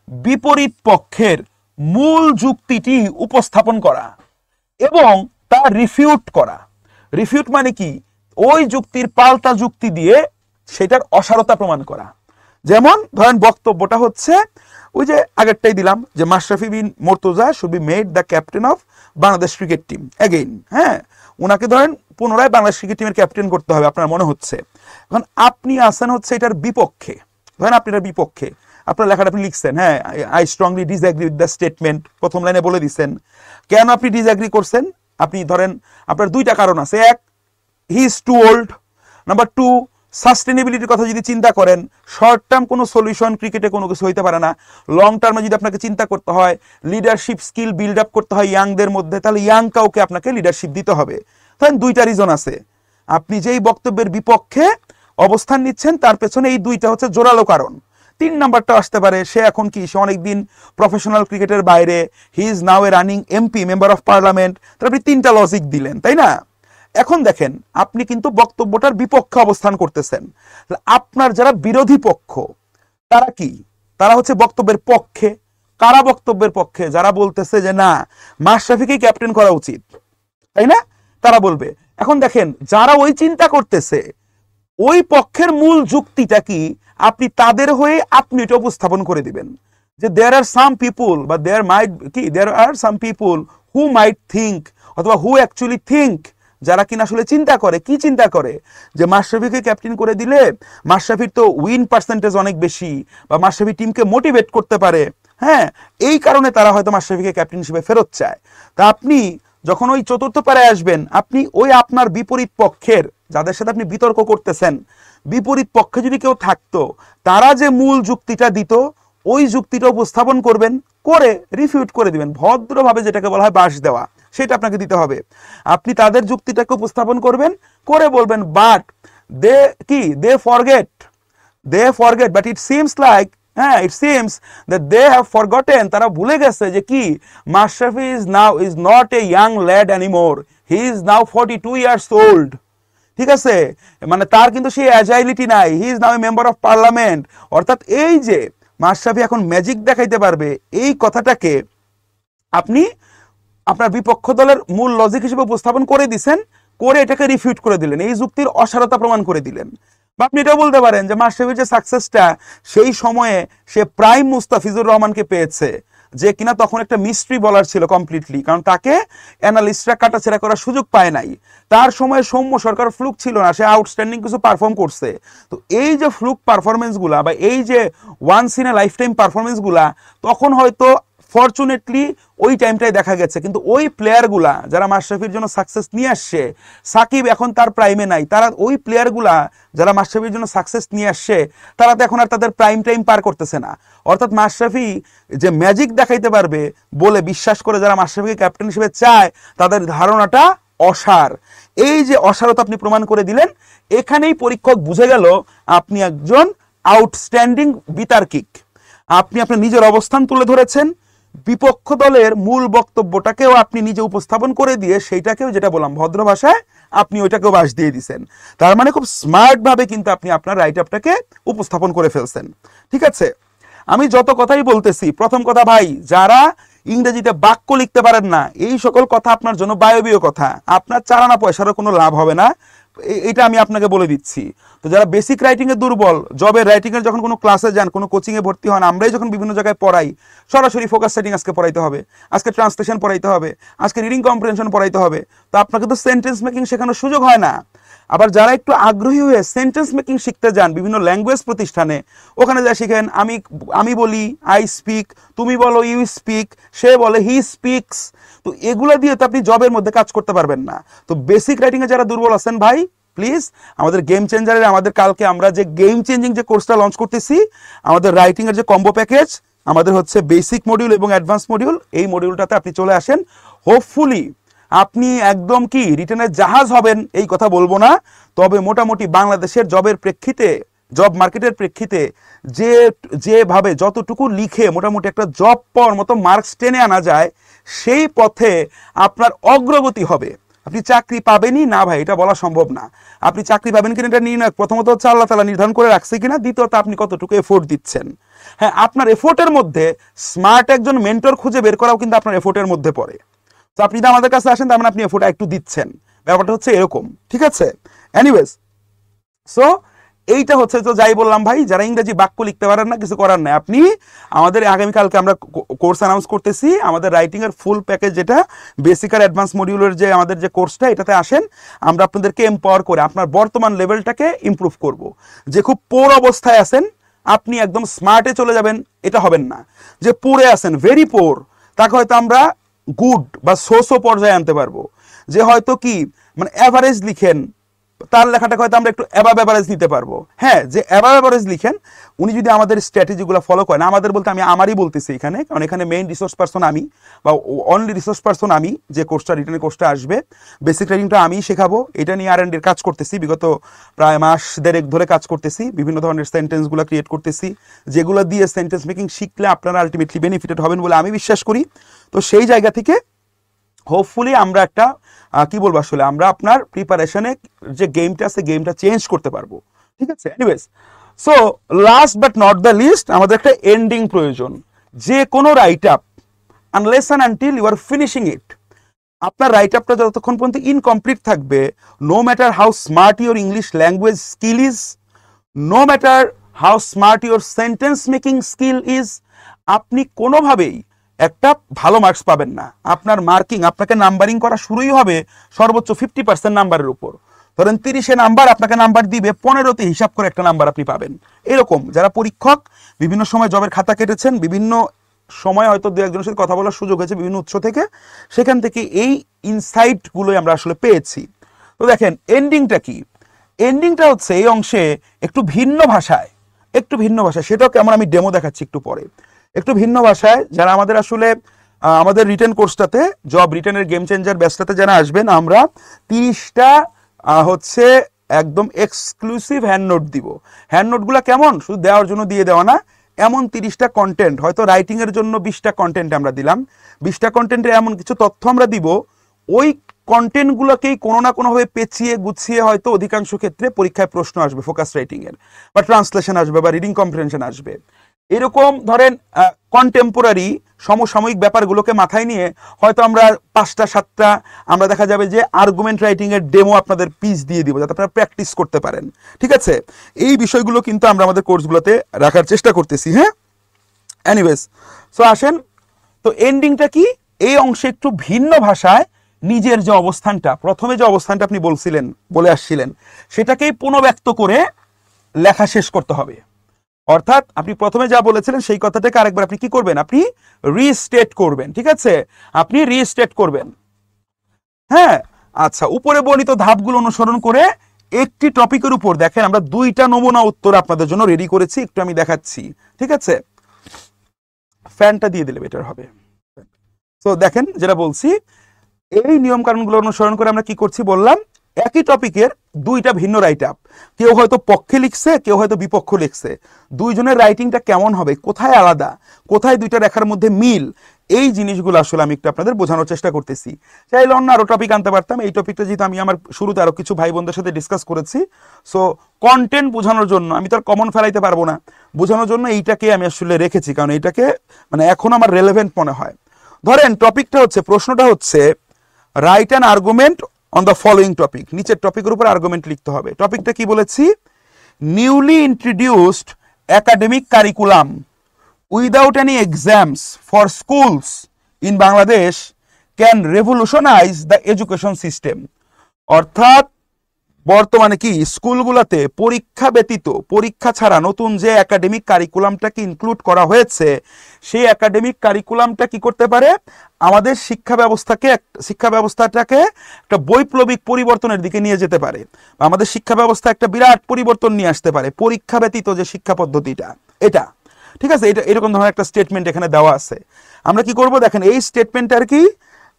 বিপরীত পক্ষের মূল যুক্তিটি উপস্থাপন করা এবং তা রিফিউট করা। রিফিউট মানে কি? ওই যুক্তির পাল্টা যুক্তি দিয়ে সেটার অসারতা প্রমাণ করা। যেমন ধরেন বক্তব্যটা হচ্ছে ওই যে আগেরটাই দিলাম যে Mashrafe Bin Mortaza should be made the captain of Bangladesh cricket team again. হ্যাঁ, ওনাকে ধরেন পুনরায় বাংলাদেশ ক্রিকেট টিমের ক্যাপ্টেন করতে হবে আপনার মনে হচ্ছে। এখন আপনি আসেন হচ্ছে এটার বিপক্ষে, ধরেন আপনি এটার বিপক্ষে আপনার লেখাটা আপনি লিখছেন, হ্যাঁ I strongly disagree with the statement, প্রথম লাইনে বলে দিচ্ছেন কেন আপনি ডিসএগ্রি করছেন। আপনি ধরেন আপনার দুইটা কারণ আছে, এক he is too old, number two সাস্টেনেবিলিটির কথা যদি চিন্তা করেন শর্ট টার্ম কোনো সলিউশন ক্রিকেটে কোনো কিছু হইতে পারে না, লং টার্মে যদি আপনাকে চিন্তা করতে হয় লিডারশিপ স্কিল বিল্ড আপ করতে হয় ইয়াংদের মধ্যে, তাহলে ইয়াং কাউকে আপনাকে লিডারশিপ দিতে হবে। ধরেন দুইটা রিজন আছে, আপনি যেই বক্তব্যের বিপক্ষে অবস্থান নিচ্ছেন তার পেছনে এই দুইটা হচ্ছে জোরালো কারণ। তিন নাম্বারটা আসতে পারে সে এখন কি সে অনেকদিন প্রফেশনাল ক্রিকেটের বাইরে, হি is now A running MP member of parliament, তাহলে আপনি তিনটা লজিক দিলেন, তাই না? এখন দেখেন আপনি কিন্তু বক্তব্যটার বিপক্ষে অবস্থান করতেছেন, আপনার যারা বিরোধী পক্ষ তারা কি, তারা হচ্ছে বক্তব্যের পক্ষে। কারা বক্তব্যের পক্ষে? যারা বলতেছে যে না মাশরাফিকেই ক্যাপ্টেন করা উচিত, তাই না? তারা বলবে। এখন দেখেন যারা ওই চিন্তা করতেছে ওই পক্ষের মূল যুক্তিটা কি, আপনি তাদের হয়ে আপনি এটা উপস্থাপন করে দিবেন যে দেয়ার আর সাম পিপুল বা দেয়ার আর সাম পিপুল হু মাইট থিঙ্ক অথবা হু অ্যাকচুয়ালি থিঙ্ক, যারা কিনা আসলে চিন্তা করে, কি চিন্তা করে যে মাশরাফিকে ক্যাপ্টেন করে দিলে মাশরাফির তো উইন পার্সেন্টেজ অনেক বেশি বা মাশরাফি টিমকে মোটিভেট করতে পারে। হ্যাঁ, এই কারণে তারা হয়তো মাশরাফিকে ক্যাপ্টেন হিসেবে ফেরত চায়। তা আপনি যখন ওই চতুর্থ পাড়ায় আসবেন আপনি ওই আপনার বিপরীত পক্ষের যাদের সাথে আপনি বিতর্ক করতেছেন বিপরীত পক্ষে যদি কেউ থাকতো তারা যে মূল যুক্তিটা দিত ওই যুক্তিটা উপস্থাপন করবেন, করে রিফিউট করে দিবেন ভদ্রভাবে, যেটাকে বলা হয় বাঁশ দেওয়া, সেটা আপনাকে দিতে হবে। আপনি তাদের যুক্তিটাকে উপস্থাপন করবেন, করে বলবেন but they forget but it seems like, হ্যাঁ it seems that they have forgotten, তারা ভুলে গেছে যে কি Mashrafe is not a young lad anymore, he is now 42 years old. ঠিক আছে, মানে তার কিন্তু সেই অ্যাজাইলিটি নাই, he is now a member of parliament. অর্থাৎ এই যে মাশরাফি এখন ম্যাজিক দেখাইতে পারবে এই কথাটাকে আপনি আপনার বিপক্ষ দলের মূল লজিক হিসেবে উপস্থাপন করে দিছেন, করে এটাকে রিফিউট করে দিলেন, এই যুক্তির অসারতা প্রমাণ করে দিলেন। বা আপনি এটাও বলতে পারেন যে মাশরাফির যে সাকসেসটা সেই সময়ে সে প্রাইম মুস্তাফিজুর রহমানকে পেয়েছে, যে কিনা তখন একটা মিস্ট্রি বলার ছিল কমপ্লিটলি, কারণ তাকে অ্যানালিস্টরা কাটাছেড়া করার সুযোগ পায় নাই। তার সময় সৌম্য সরকার ফ্লুক ছিল না, সে আউটস্ট্যান্ডিং কিছু পারফর্ম করছে। তো এই যে ফ্লুক পারফরমেন্সগুলা বা এই যে once in a life time পারফরমেন্সগুলা তখন হয়তো ফরচুনেটলি ওই টাইমটাই দেখা গেছে, কিন্তু ওই প্লেয়ারগুলা যারা মাশরাফির জন্য সাকসেস নিয়ে আসছে, সাকিব এখন তার প্রাইমে নাই, তারা ওই প্লেয়ারগুলা যারা মাশরাফির জন্য সাকসেস নিয়ে আসছে তারা তো এখন আর তাদের প্রাইম টাইম পার করতেছে না। অর্থাৎ মাশরাফি যে ম্যাজিক দেখাইতে পারবে বলে বিশ্বাস করে যারা মাশরাফিকে ক্যাপ্টেন হিসেবে চায় তাদের ধারণাটা অসার। এই যে অসারতা আপনি প্রমাণ করে দিলেন, এখানেই পরীক্ষক বুঝে গেল আপনি একজন আউটস্ট্যান্ডিং বিতার্কিক। আপনি আপনার নিজের অবস্থান তুলে ধরেছেন, বিপক্ষ দলের মূল বক্তব্যটাকেও আপনি নিজে উপস্থাপন করে দিয়ে সেইটাকেও, যেটা বললাম ভদ্র ভাষায়, আপনি ওইটাকেও বাস দিয়ে দিচ্ছেন। তার মানে খুব স্মার্ট ভাবে কিন্তু আপনি আপনার রাইট আপটাকে উপস্থাপন করে ফেলছেন। ঠিক আছে, আমি যত কথাই বলতেছি, প্রথম কথা ভাই, যারা ইংরেজিতে বাক্য লিখতে পারেন না এই সকল কথা আপনার জন্য বায়বীয় কথা, আপনার চারানা পয়সারও কোনো লাভ হবে না, এটা আমি আপনাকে বলে দিচ্ছি। তো যারা বেসিক রাইটিং এ দুর্বল, জবের রাইটিং এর যখন কোনো ক্লাসে যান, কোনো কোচিং এ ভর্তি হন, আমরাই যখন বিভিন্ন জায়গায় পড়াই, সরাসরি ফোকাস সেটিং আজকে পড়াইতে হবে, আজকে ট্রান্সলেশন পড়াইতে হবে, আজকে রিডিং কম্প্রিহেনশন পড়াইতে হবে, তো আপনাকে তো সেন্টেন্স মেকিং শেখানোর সুযোগ হয় না। আবার যারা একটু আগ্রহী হয়ে সেন্টেন্স মেকিং শিখতে যান বিভিন্ন ল্যাঙ্গুয়েজ প্রতিষ্ঠানে, ওখানে যা শিখেন আমি বলি আই স্পিক, তুমি বলো ইউ স্পিক, সে বলে হি স্পিক্স, তো এগুলো দিয়ে তো আপনি জবের মধ্যে কাজ করতে পারবেন না। তো বেসিক রাইটিং এ যারা দুর্বল আছেন ভাই, প্লিজ আমাদের গেম চেঞ্জারের, আমাদের কালকে আমরা যে গেম চেঞ্জিং যে কোর্সটা লঞ্চ করতেছি, আমাদের রাইটিং এর যে কম্বো প্যাকেজ, আমাদের হচ্ছে বেসিক মডিউল এবং অ্যাডভান্স মডিউল, এই মডিউলটাতে আপনি চলে আসেন। হোপফুলি আপনি একদম কি রিটেনের জাহাজ হবেন এই কথা বলবো না, তবে মোটামুটি বাংলাদেশের জবের প্রেক্ষিতে, জব মার্কেটের প্রেক্ষিতে যেভাবে যতটুকু লিখে মোটামুটি একটা জব পাওয়ার মতো মার্কস টেনে আনা যায়, সেই পথে আপনার অগ্রগতি হবে। আপনি চাকরি পাবেনই না ভাই, এটা বলা সম্ভব না। আপনি চাকরি পাবেন কিনা এটা নির্ণয় প্রথমত হচ্ছে আল্লাহ তাআলা নির্ধারণ করে রাখছে কিনা, দ্বিতীয়ত আপনি কতটুকু এফোর্ট দিচ্ছেন। হ্যাঁ, আপনার এফোর্টের মধ্যে স্মার্ট একজন মেন্টর খুঁজে বের করাও কিন্তু আপনার এফোর্টের মধ্যে পড়ে। তো আপনি যদি আমাদের কাছে আসেন তার মানে আপনি এফোর্ট একটু দিচ্ছেন, ব্যাপারটা হচ্ছে এরকম। ঠিক আছে, এনিওয়েজ, সো এইটা হচ্ছে, তো যাই বললাম ভাই, যারা ইংরেজি বাক্য লিখতে পারেন না, কিছু করার নাই, আপনি আমাদের আগামীকালকে আমরা কোর্স অ্যানাউন্স করতেছি, আমাদের রাইটিং এর ফুল প্যাকেজ, যেটা বেসিক আর অ্যাডভান্স মডিউলের যে আমাদের যে কোর্সটা, এটাতে আসেন, আমরা আপনাদেরকে এম্পাওয়ার করে আপনার বর্তমান লেভেলটাকে ইমপ্রুভ করব। যে খুব পোর অবস্থায় আছেন, আপনি একদম স্মার্টে চলে যাবেন, এটা হবেন না। যে পুরে আছেন, ভেরি পোর, তাকে হয়তো আমরা গুড বা সো পর্যায়ে আনতে পারবো। যে হয়তো কি মানে অ্যাভারেজ লিখেন, তার লেখাটাকে হয়তো আমরা একটু অ্যাবাভ অ্যাভারেজ নিতে পারবো। হ্যাঁ, যে অ্যাবাভ অ্যাভারেজ লিখেন, উনি যদি আমাদের স্ট্র্যাটেজিগুলো ফলো করেন, আমাদের বলতে আমি আমারই বলতেছি এখানে, কারণ এখানে মেইন রিসোর্স পার্সন আমি, বা অনলি রিসোর্স পার্সন আমি, যে কোর্সটা রিটার্নের কোর্সটা আসবে, বেসিক রাইটিংটা আমিই শেখাবো। এটা নিয়ে R&D কাজ করতেছি, বিগত প্রায় মাস দেড়েক ধরে কাজ করতেছি, বিভিন্ন ধরনের সেন্টেন্সগুলো ক্রিয়েট করতেছি, যেগুলো দিয়ে সেন্টেন্স মেকিং শিখলে আপনারা আলটিমেটলি বেনিফিটেড হবেন বলে আমি বিশ্বাস করি। তো সেই জায়গা থেকে হোপফুলি আমরা একটা কি বলবো, আসলে আমরা আপনার প্রিপারেশনে যে গেমটা আছে, গেমটা চেঞ্জ করতে পারবো। ঠিক আছে, anyways, so last but not the least, আমাদের একটা এন্ডিং প্রয়োজন। যে কোনো write up, unless and until you are finishing it, আপনার রাইট আপটা যতক্ষণ পর্যন্ত ইনকমপ্লিট থাকবে, no matter how smart your English language skill is, no matter how smart your sentence making skill is, আপনি কোনোভাবেই একটা ভালো মার্কস পাবেন না। আপনার মার্কিং, আপনাকে নাম্বারিং করা শুরুই হবে সর্বোচ্চ 50% নাম্বারের উপর। ধরেন 30-এ নাম্বার, আপনাকে নাম্বার দিবে 15-তে, হিসাব করে একটা নাম্বার আপনি পাবেন। এরকম যারা পরীক্ষক, বিভিন্ন সময় জবের খাতা কেটেছেন, বিভিন্ন সময় হয়তো দু একজনের সাথে কথা বলার সুযোগ হয়েছে বিভিন্ন উৎস থেকে, সেখান থেকে এই ইনসাইটগুলোই আমরা আসলে পেয়েছি। তো দেখেন এন্ডিংটা কি, এন্ডিংটা হচ্ছে এই অংশে একটু ভিন্ন ভাষায়, সেটাও কেমন আমি ডেমো দেখাচ্ছি একটু পরে। একটু ভিন্ন ভাষায়, যারা আমাদের আসলে আমাদের রিটেন কোর্সটাতে, জব রিটেনের গেম চেঞ্জার ব্যাচটাতে যারা আসবেন, আমরা 30টা হচ্ছে একদম এক্সক্লুসিভ হ্যান্ড নোট দিব। হ্যান্ড নোটগুলো কেমন, শুধু দেওয়ার জন্য দিয়ে দেওয়া না, এমন 30টা কন্টেন্ট, হয়তো রাইটিংয়ের জন্য 20টা কন্টেন্ট আমরা দিলাম, 20টা কন্টেন্টে এমন কিছু তথ্য আমরা দিব, ওই কন্টেন্টগুলোকেই কোনো না কোনোভাবে পেঁচিয়ে গুছিয়ে হয়তো অধিকাংশ ক্ষেত্রে পরীক্ষায় প্রশ্ন আসবে, ফোকাস রাইটিংয়ের, বা ট্রান্সলেশন আসবে, বা রিডিং কম্প্রিহেনশন আসবে। এরকম ধরেন কন্টেম্পোরারি সমসাময়িক ব্যাপারগুলোকে মাথায় নিয়ে হয়তো আমরা 5টা-7টা আমরা দেখা যাবে যে আর্গুমেন্ট রাইটিং এর ডেমো আপনাদের পিস দিয়ে দিব, যাতে আপনারা প্র্যাকটিস করতে পারেন। ঠিক আছে, এই বিষয়গুলো কিন্তু আমরা আমাদের কোর্সগুলোতে রাখার চেষ্টা করতেছি। হ্যাঁ, এনিওয়েজ, সো আসেন, তো এন্ডিংটা কি, এই অংশে একটু ভিন্ন ভাষায় নিজের যে অবস্থানটা, প্রথমে যে অবস্থানটা আপনি বলে আসছিলেন, সেটাকেই পুনর্ব্যক্ত করে লেখা শেষ করতে হবে। অর্থাৎ আপনি প্রথমে যা বলেছিলেন সেই কথাটাকে আরেকবার আপনি কি করবেন, আপনি রিস্টেট করবেন। ঠিক আছে, আপনি রিস্টেট করবেন। হ্যাঁ, আচ্ছা, উপরে বর্ণিত ধাপগুলো অনুসরণ করে একটি টপিকের উপর দেখেন আমরা 2টা নমুনা উত্তর আপনাদের জন্য রেডি করেছি, একটু আমি দেখাচ্ছি। ঠিক আছে, ফ্যানটা দিয়ে দিলে বেটার হবে। তো দেখেন, যেটা বলছি, এই নিয়ম কানুনগুলো অনুসরণ করে আমরা কি করছি বললাম, একই টপিকের 2টা ভিন্ন রাইট আপ, কেউ হয়তো পক্ষে লিখছে, কেউ হয়তো বিপক্ষ লিখছে, দুইজনের রাইটিংটা কেমন হবে, কোথায় আলাদা, কোথায় 2টা রেখার মধ্যে মিল, এই জিনিসগুলো আসলে আমি একটু আপনাদের বোঝানোর চেষ্টা করতেছি। চাইলে অন্য আরো টপিক আনতে পারতাম, এই টপিকটা যেহেতু আমি আমার শুরুতে আরো কিছু ভাই বোনদের সাথে ডিসকাস করেছি, সো কন্টেন্ট বোঝানোর জন্য আমি তো আর কমন ফেলাইতে পারবো না, বোঝানোর জন্য এইটাকে আমি আসলে রেখেছি, কারণ এইটাকে মানে এখন আমার রেলেভেন্ট মনে হয়। ধরেন টপিকটা হচ্ছে, প্রশ্নটা হচ্ছে write an argument on the following topic, নিচের টপিকের উপর আর্গুমেন্ট লিখতে হবে। টপিকটা কি বলেছি, newly introduced academic curriculum without any exams for schools in Bangladesh can রেভলিউশনাইজ the education system. অর্থাৎ বর্তমানে কি স্কুলগুলোতে পরীক্ষা ব্যতীত, পরীক্ষা ছাড়া নতুন যে একাডেমিক কারিকুলামটাকে ইনক্লুড করা হয়েছে, সেই একাডেমিক কারিকুলামটা কি করতে পারে, আমাদের শিক্ষা ব্যবস্থাটাকে একটা বৈপ্লবিক পরিবর্তনের দিকে নিয়ে যেতে পারে, আমাদের শিক্ষা ব্যবস্থা একটা বিরাট পরিবর্তন নিয়ে আসতে পারে, পরীক্ষা ব্যতীত যে শিক্ষা পদ্ধতিটা এটা। ঠিক আছে, এটা এরকম ধরনের একটা স্টেটমেন্ট এখানে দেওয়া আছে। আমরা কি করব দেখেন, এই স্টেটমেন্টটার কি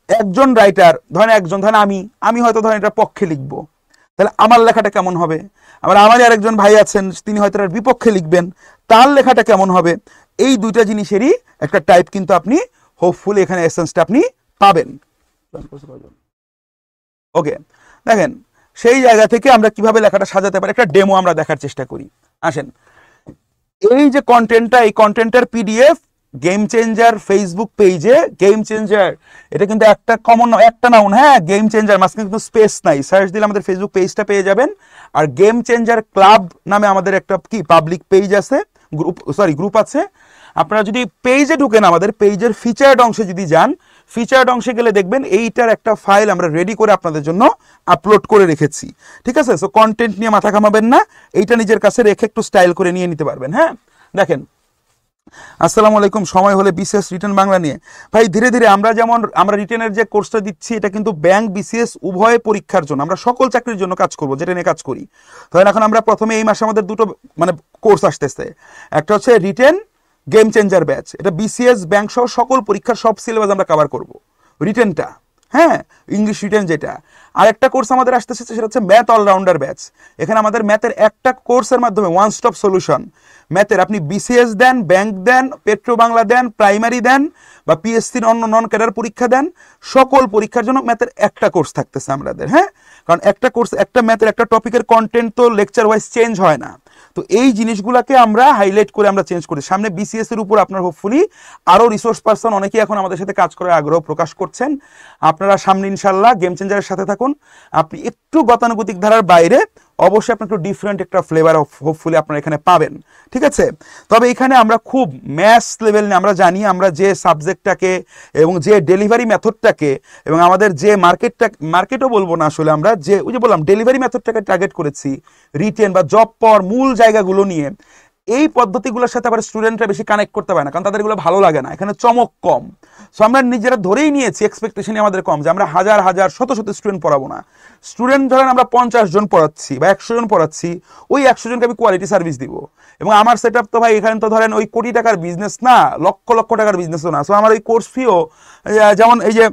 একজন রাইটার, ধরেন আমি হয়তো ধরেন এটা পক্ষে লিখবো, তাহলে আমার লেখাটা কেমন হবে, আবার আমার আরেকজন ভাই আছেন তিনি হয়তো এর বিপক্ষে লিখবেন, তার লেখাটা কেমন হবে, এই 2টা জিনিসেরই একটা টাইপ কিন্তু আপনি হোপফুলি এখানে এসেন্সটা আপনি পাবেন। ওকে, দেখেন সেই জায়গা থেকে আমরা কিভাবে লেখাটা সাজাতে পারি একটা ডেমো আমরা দেখার চেষ্টা করি। আসেন, এই যে কন্টেন্টটা, এই কন্টেন্টের পিডিএফ গেম চেঞ্জার ফেসবুক পেজে, গেম চেঞ্জার এটা কিন্তু একটা কমন একটা নাউন, হ্যাঁ, গেম চেঞ্জার মাঝখানে কিন্তু স্পেস নাই, সার্চ দিলে আমাদের ফেসবুক পেজটা পেয়ে যাবেন, আর গেম চেঞ্জার ক্লাব নামে আমাদের একটা কি পাবলিক পেজ আছে, গ্রুপ আছে। আপনারা যদি পেজে ঢুকেন, আমাদের পেজের ফিচার্ড অংশে যদি যান, ফিচার্ড অংশে গেলে দেখবেন এইটার একটা ফাইল আমরা রেডি করে আপনাদের জন্য আপলোড করে রেখেছি, ঠিক আছে? সো কন্টেন্ট নিয়ে মাথা ঘামাবেন না, এইটা নিজের কাছে রেখে একটু স্টাইল করে নিয়ে নিতে পারবেন। হ্যাঁ, দেখেন, আসসালামু আলাইকুম। সময় হলে বিসিএস রিটেন বাংলা নিয়ে ভাই ধীরে ধীরে আমরা রিটেনের যে কোর্সটা দিচ্ছি এটা কিন্তু ব্যাংক বিসিএস উভয় পরীক্ষার জন্য, আমরা সকল চাকরির জন্য কাজ করব, যেটা নিয়ে কাজ করি। তাহলে এখন আমরা প্রথমে এই মাসে আমাদের দুটো মানে কোর্স আসতেছে, একটা হচ্ছে রিটেন গেম চেঞ্জার ব্যাচ, এটা বিসিএস ব্যাংক সহ সকল পরীক্ষার সব সিলেবাস আমরা কভার করব রিটেনটা, হ্যাঁ, ইংলিশ রিটেন যেটা। আর একটা কোর্স আমাদের আসতেছে সেটা হচ্ছে ম্যাথ অলরাউন্ডার ব্যাচ। এখানে আমাদের ম্যাথের একটা কোর্সের মাধ্যমে ওয়ান স্টপ সলিউশন ম্যাথের, আপনি বিসিএস দেন, ব্যাংক দেন, পেট্রো বাংলা দেন, প্রাইমারি দেন বা পিএসসির অন্য নন ক্যাডার পরীক্ষা দেন, সকল পরীক্ষার জন্য ম্যাথের একটা কোর্স থাকতেছে আমাদের। হ্যাঁ, কারণ একটা কোর্স, একটা ম্যাথের একটা টপিকের কন্টেন্ট তো লেকচার ওয়াইজ চেঞ্জ হয় না, তো এই জিনিসগুলোকে আমরা হাইলাইট করে আমরা চেঞ্জ করি। সামনে বিসিএস এর উপর আপনার হোপফুলি আরো রিসোর্স পারসন অনেকেই এখন আমাদের সাথে কাজ করার আগ্রহ প্রকাশ করছেন। আপনারা সামনে ইনশাল্লাহ গেম চেঞ্জারের সাথে থাকুন। আপনি একটু গতানুগতিক ধারার বাইরে অবশ্যই আপনি একটু ডিফারেন্ট একটা ফ্লেভার হোপফুলি আপনারা এখানে পাবেন, ঠিক আছে? তবে এখানে আমরা খুব ম্যাথস লেভেল নিয়ে আমরা জানি, আমরা যে সাবজেক্টটাকে এবং যে ডেলিভারি মেথডটাকে এবং আমাদের যে মার্কেটও বলবো না আসলে, আমরা যে ওই যে বললাম ডেলিভারি মেথডটাকে টার্গেট করেছি রিটেন বা জব পাওয়ার মূল জায়গাগুলো নিয়ে, এই পদ্ধতিগুলোর সাথে আবার স্টুডেন্টরা বেশি কানেক্ট করতে পারে না, কারণ তাদের এগুলো ভালো লাগে না, এখানে চমক কম। সো আমরা নিজেরা ধরেই নিয়েছি, এক্সপেকটেশনই আমাদের কম, যে আমরা হাজার হাজার শত শত স্টুডেন্ট পড়াবো না। স্টুডেন্ট ধরেন আমরা 50 জন পড়াচ্ছি বা 100 জন পড়াচ্ছি, ওই 100 জনকে আমি কোয়ালিটি সার্ভিস দিব। এবং আমার সেট আপ তো ভাই এখানে তো ধরেন ওই কোটি টাকার বিজনেস না, লক্ষ লক্ষ টাকার বিজনেসও না। সো আমার ওই কোর্স ফিও, যেমন এই যে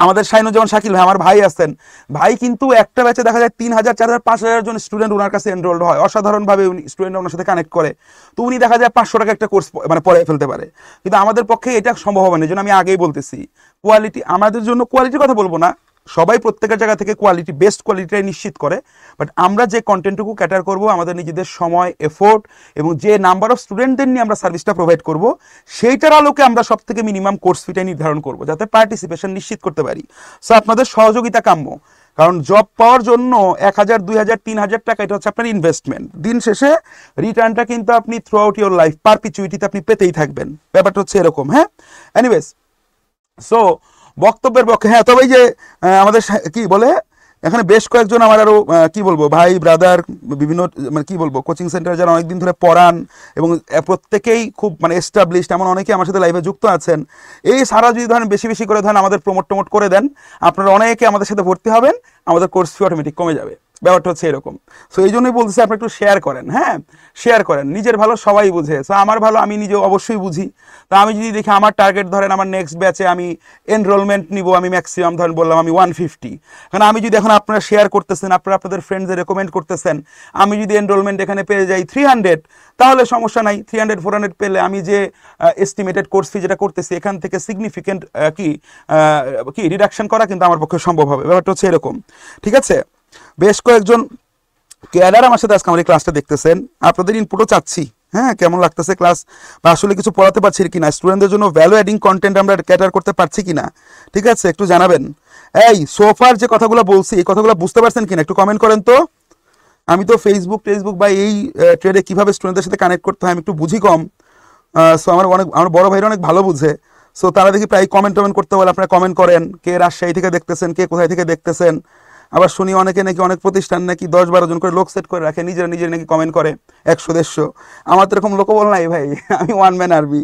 আমাদের শাইনুজ্জামান শাকিল ভাই, আমার ভাই আছেন, ভাই কিন্তু একটা ব্যাচে দেখা যায় 3000, 4000, 5000 জন স্টুডেন্ট ওনার কাছে এনরোল্ড হয়, অসাধারণভাবে স্টুডেন্ট ওনার সাথে কানেক্ট করে। তো উনি দেখা যায় 500 টাকা একটা কোর্স মানে পড়ে ফেলতে পারে, কিন্তু আমাদের পক্ষে এটা সম্ভব হবে না। এই জন্য আমি আগেই বলতেছি, কোয়ালিটি আমাদের জন্য, কোয়ালিটির কথা বলবো না, সবাই প্রত্যেকের জায়গা থেকে কোয়ালিটি, বেস্ট কোয়ালিটিটাই নিশ্চিত করে, বাট আমরা যে কন্টেন্টটুকু ক্যাটার করব, আমাদের নিজেদের সময়, এফোর্ট এবং যে নাম্বার অফ স্টুডেন্টদের নিয়ে আমরা সার্ভিসটা প্রোভাইড করব, সেইটার আলোকে আমরা সব থেকে মিনিমাম কোর্স ফিটাই নির্ধারণ করব, যাতে পার্টিসিপেশন নিশ্চিত করতে পারি। সো আপনাদের সহযোগিতা কাম্য, কারণ জব পাওয়ার জন্য 1000, 2000, 3000 টাকা এটা হচ্ছে আপনার ইনভেস্টমেন্ট। দিন শেষে রিটার্নটা কিন্তু আপনি থ্রু আউট ইউর লাইফ পারপিচুইটিতে আপনি পেতেই থাকবেন, ব্যাপারটা হচ্ছে এরকম। হ্যাঁ, এনিওয়েজ, সো বক্তব্যের পক্ষে, হ্যাঁ, তবে এই যে আমাদের কি বলে এখানে বেশ কয়েকজন আমার আরো কি বলবো ভাই ব্রাদার, বিভিন্ন মানে কি বলবো কোচিং সেন্টার যারা অনেকদিন ধরে পড়ান এবং প্রত্যেকেই খুব মানে এস্টাবলিশড, এমন অনেকেই আমার সাথে লাইভে যুক্ত আছেন। এই সারা যদি ধরেন বেশি বেশি করে ধরেন আমাদের প্রমোট করে দেন, আপনারা অনেকে আমাদের সাথে ভর্তি হবেন, আমাদের কোর্স ফি অটোমেটিক কমে যাবে, ব্যাপারটা হচ্ছে এরকম। সো এই জন্যই বলতেছি আপনি একটু শেয়ার করেন, হ্যাঁ, শেয়ার করেন, নিজের ভালো সবাই বুঝে। সো আমার ভালো আমি নিজে অবশ্যই বুঝি। তো আমি যদি দেখি আমার টার্গেট ধরেন আমার নেক্সট ব্যাচে আমি এনরোলমেন্ট নিব, আমি ম্যাক্সিমাম ধরেন বললাম আমি 150, কারণ আমি যদি এখন আপনারা শেয়ার করতেছেন, আপনারা আপনাদের ফ্রেন্ডদের রেকমেন্ড করতেছেন, আমি যদি এনরোলমেন্ট এখানে পেয়ে যাই 300, তাহলে সমস্যা নাই। 300, 400 পেলে আমি যে এস্টিমেটেড কোর্স ফি যেটা করতেছি এখান থেকে সিগনিফিকেন্ট কি রিডাকশন করা কিন্তু আমার পক্ষে সম্ভব হবে, ব্যাপারটা হচ্ছে এরকম, ঠিক আছে? বেশ কয়েকজন ক্যাডার আমার সাথে আজকে আমার এই ক্লাসটা দেখতেছেন, আপনাদের ইনপুটও চাচ্ছি, হ্যাঁ, কেমন লাগতেছে ক্লাস, বা আসলে কিছু পড়াতে পারছি কিনা, স্টুডেন্টদের জন্য ভ্যালু অ্যাডিং কন্টেন্ট আমরা ক্যাটার করতে পারছি কিনা, ঠিক আছে? একটু জানাবেন। এই সোফার যে কথাগুলো বলছি, এই কথাগুলো বুঝতে পারছেন কিনা একটু কমেন্ট করেন তো। আমি তো ফেসবুক বা এই ট্রেডে কিভাবে স্টুডেন্টদের সাথে কানেক্ট করতে হয় আমি একটু বুঝি কম। সো আমার বড় ভাইরা অনেক ভালো বুঝে। সো তারা দেখি প্রায় কমেন্ট করতে বলে, আপনারা কমেন্ট করেন, কে রাজশাহী থেকে দেখতেছেন, কে কোথায় থেকে দেখতেছেন। আবার শুনি অনেকে নাকি অনেক প্রতিষ্ঠান নাকি 10-12 জন করে লোক সেট করে রাখে, নিজেরা নাকি কমেন্ট করে 100-150। আমার তো এরকম লোকবল নাই ভাই, আমি ওয়ান ম্যান আর্মি।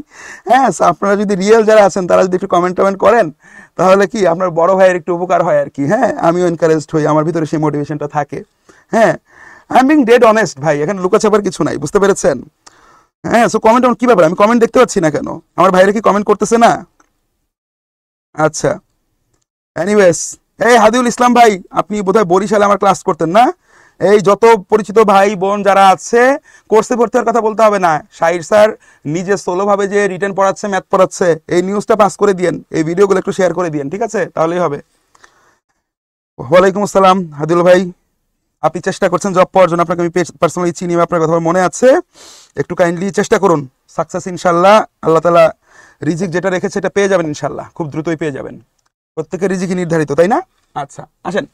হ্যাঁ, আপনারা যদি রিয়েল যারা আছেন তারা যদি একটু কমেন্ট করেন, তাহলে কি আপনার বড় ভাইয়ের একটু উপকার হয় আর কি। হ্যাঁ, আমিও এনকারেজড হই, আমার ভিতরে সেই মোটিভেশনটা থাকে। হ্যাঁ, I am being dead honest ভাই, এখানে লুকাছাপার কিছু নাই, বুঝতে পেরেছেন? হ্যাঁ, সো কমেন্ট কি ব্যাপার, আমি কমেন্ট দেখতে পাচ্ছি না কেন? আমার ভাইরা কি কমেন্ট করতেছে না? আচ্ছা, এনিওয়েজ, এই হাদিউল ইসলাম ভাই, আপনি বোধহয় বরিশালে আমার ক্লাস করতেন না? এই যত পরিচিত ভাই বোন যারা আছে, কোর্সে ভর্তি হওয়ার কথা বলতে হবে না, শাহির স্যার নিজে সোলোভাবে যে রিটেন পড়াচ্ছে, ম্যাথ পড়াচ্ছে, এই নিউজটা পাস করে দিয়েন, এই ভিডিওগুলো একটু শেয়ার করে দিয়েন, ঠিক আছে? তাহলেই হবে। ওয়ালাইকুম আসসালাম হাদিউল ভাই, আপনি চেষ্টা করছেন জব পাওয়ার জন্য, আপনাকে আমি পার্সোনালি চিনি, আপনার কথা মনে আছে, একটু কাইন্ডলি চেষ্টা করুন, সাকসেস ইনশাল্লাহ, আল্লাহ তাআলা রিজিক যেটা রেখেছে এটা পেয়ে যাবেন ইনশাল্লাহ, খুব দ্রুতই পেয়ে যাবেন, প্রত্যেকের রিজিকই নির্ধারিত, তাই না? আচ্ছা, আসেন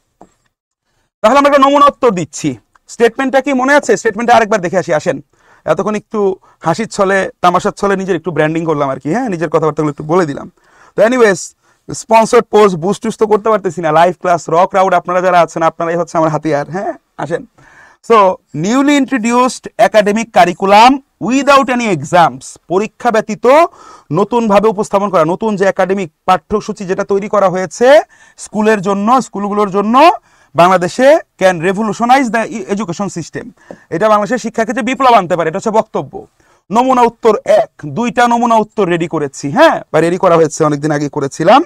তাহলে আমরা একটা নমুনা উত্তর দিচ্ছি। স্টেটমেন্টটা কি মনে আছে? স্টেটমেন্টটা আরেকবার দেখে আসি, আসেন। এতক্ষণ একটু হাসির ছলে তামাশার ছলে নিজের একটু ব্র্যান্ডিং করলাম আর কি, হ্যাঁ, নিজের কথাবার্তাগুলো একটু বলে দিলাম। তো এনিওয়েজ, স্পন্সর্ড পোস্ট বুস্ট টুস্ট তো করতে পারতেছি না, লাইভ ক্লাস র ক্রাউড আপনারা যারা আছেন আপনারাই হচ্ছে আমার হাতিয়ার, হ্যাঁ, আসেন। So newly introduced academic curriculum without any exams, পরীক্ষা ব্যতীত নতুনভাবে উপস্থাপন করা, নতুন যে একাডেমিক পাঠ্যসূচি যেটা তৈরি করা হয়েছে স্কুলের জন্য, স্কুলগুলোর জন্য, বাংলাদেশে ক্যান রেভলিউশনাইজ দ্য এডুকেশন সিস্টেম। এটা বাংলাদেশের শিক্ষাক্ষেত্রে বিপ্লব আনতে পারে, এটা হচ্ছে বক্তব্য। নমুনা উত্তর 1, 2টা নমুনা উত্তর রেডি করেছি, হ্যাঁ, বা রেডি করা হয়েছে, অনেকদিন আগে করেছিলাম,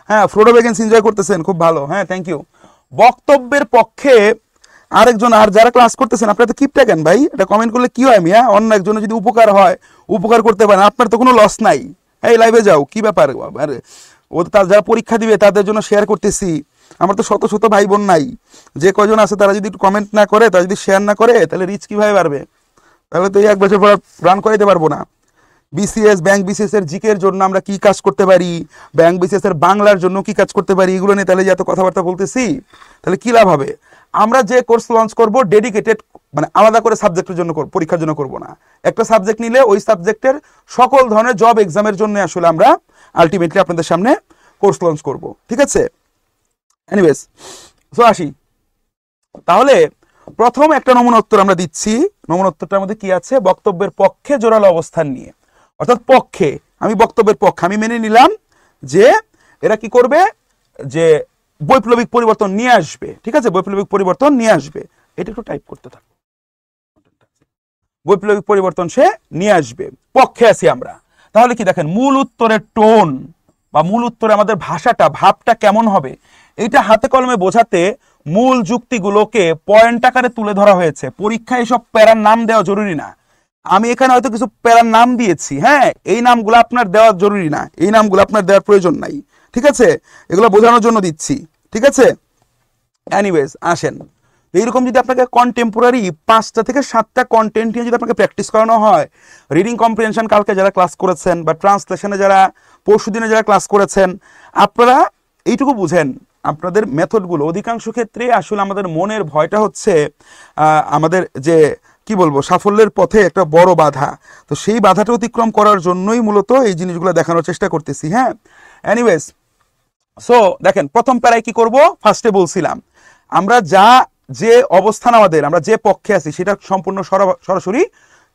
হ্যাঁ। ফ্রোডো বেগেন্স এনজয় করতেছেন, খুব ভালো, হ্যাঁ, থ্যাংক ইউ। বক্তব্যের পক্ষে আরেকজন, আর যারা ক্লাস করতেছেন আপনারা তো কিপটা কেন ভাই, এটা কমেন্ট করলে কি হয় মিয়া, অন্য একজনের যদি উপকার হয়, উপকার করতে পারেন, আপনার তো কোনো লস নাই। এই লাইভে যাও, কি ব্যাপার, ও যারা পরীক্ষা দিবে তাদের জন্য শেয়ার করতেছি। আমার তো শত শত ভাই বোন নাই, যে কজন আছে তারা যদি একটু কমেন্ট না করে, তারা যদি শেয়ার না করে, তাহলে রিচ কিভাবে বাড়বে? তাহলে তো এই 1 বছর পর রান করাইতে পারবো না। বিসিএস, ব্যাংক বিসিএস এর জিকের জন্য আমরা কি কাজ করতে পারি, ব্যাংক বিসিএস এর বাংলার জন্য কি কাজ করতে পারি, এগুলো নিয়ে তাহলে যে এত কথাবার্তা বলতেছি, তাহলে কি লাভ হবে? আমরা যে কোর্স লঞ্চ করব ডেডিকেটেড, মানে আলাদা করে সাবজেক্টের জন্য পরীক্ষার জন্য করব না। একটা সাবজেক্ট নিলে ওই সাবজেক্টের সকল ধরনের জব এক্সামের জন্য আসলে আমরা আলটিমেটলি আপনাদের সামনে কোর্স লঞ্চ করব, ঠিক আছে? এনিওয়েজ, সো আসি তাহলে। প্রথম একটা নমুনা উত্তর আমরা দিচ্ছি। নমুনা উত্তরটার মধ্যে কি আছে? বক্তব্যের পক্ষে জোরালো অবস্থান নিয়ে, অর্থাৎ পক্ষে, আমি বক্তব্যের পক্ষে, আমি মেনে নিলাম যে এরা কি করবে, যে বৈপ্লবিক পরিবর্তন নিয়ে আসবে, ঠিক আছে, বৈপ্লবিক পরিবর্তন নিয়ে আসবে। এটা একটু টাইপ করতে থাকো, বৈপ্লবিক পরিবর্তন সে নিয়ে আসবে, পক্ষে আছি আমরা। তাহলে কি দেখেন, মূল উত্তরের টোন বা মূল উত্তরে আমাদের ভাষাটা, ভাবটা কেমন হবে, এইটা হাতে কলমে বোঝাতে মূল যুক্তিগুলোকে পয়েন্ট আকারে তুলে ধরা হয়েছে। পরীক্ষায় এসব প্যারার নাম দেওয়া জরুরি না। আমি এখানে হয়তো কিছু প্যারার নাম দিয়েছি, হ্যাঁ, এই নামগুলো আপনার দেওয়া জরুরি না, এই নামগুলো আপনার দেওয়ার প্রয়োজন নাই, ঠিক আছে, এগুলো বোঝানোর জন্য দিচ্ছি, ঠিক আছে? এনিওয়েজ, আসেন। এইরকম যদি আপনাকে কন্টেম্পোরারি 5টা থেকে 7টা কন্টেন্ট নিয়ে যদি আপনাকে প্র্যাকটিস করানো হয়, রিডিং কম্প্রিহেনশন কালকে যারা ক্লাস করেছেন, বা ট্রান্সলেশনে যারা পরশুদিনে যারা ক্লাস করেছেন, আপনারা এইটুকু বুঝেন, আপনাদের মেথডগুলো অধিকাংশ ক্ষেত্রে আসলে আমাদের মনের ভয়টা হচ্ছে আমাদের যে কি বলবো, সাফল্যের পথে একটা বড় বাধা। তো সেই বাধাটা অতিক্রম করার জন্যই মূলত এই জিনিসগুলো দেখানোর চেষ্টা করতেছি, হ্যাঁ। এনিওয়েজ, সো দেখেন, প্রথম প্যারায় কি করব, ফার্স্টে বলছিলাম আমরা যে অবস্থান আমাদের, আমরা যে পক্ষে আছি সেটা সম্পূর্ণ সরাসরি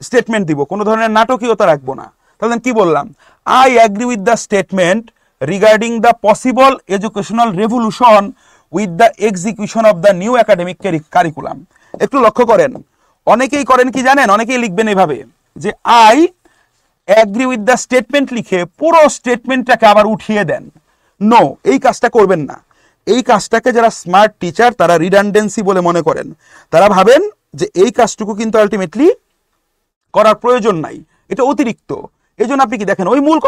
স্টেটমেন্ট দিব, কোনো ধরনের নাটকীয়তা রাখবো না। তাহলে কি বললাম, I agree with the statement regarding the possible educational revolution with the execution of the new academic curriculum. একটু লক্ষ্য করেন, অনেকেই করেন কি জানেন, অনেকেই লিখবেন এইভাবে যে I agree with the statement লিখে পুরো স্টেটমেন্টটাকে আবার উঠিয়ে দেন। নো, এই কাজটা করবেন না। এই কাজটাকে যারা স্মার্ট টিচার তারা রিডান্ডেন্সি বলে মনে করেন, তারা ভাবেন যে এই কাজটুকু কিন্তু আলটিমেটলি করার প্রয়োজন নাই, এটা অতিরিক্ত। এই জন্য আপনি কি দেখেন, ওই মূল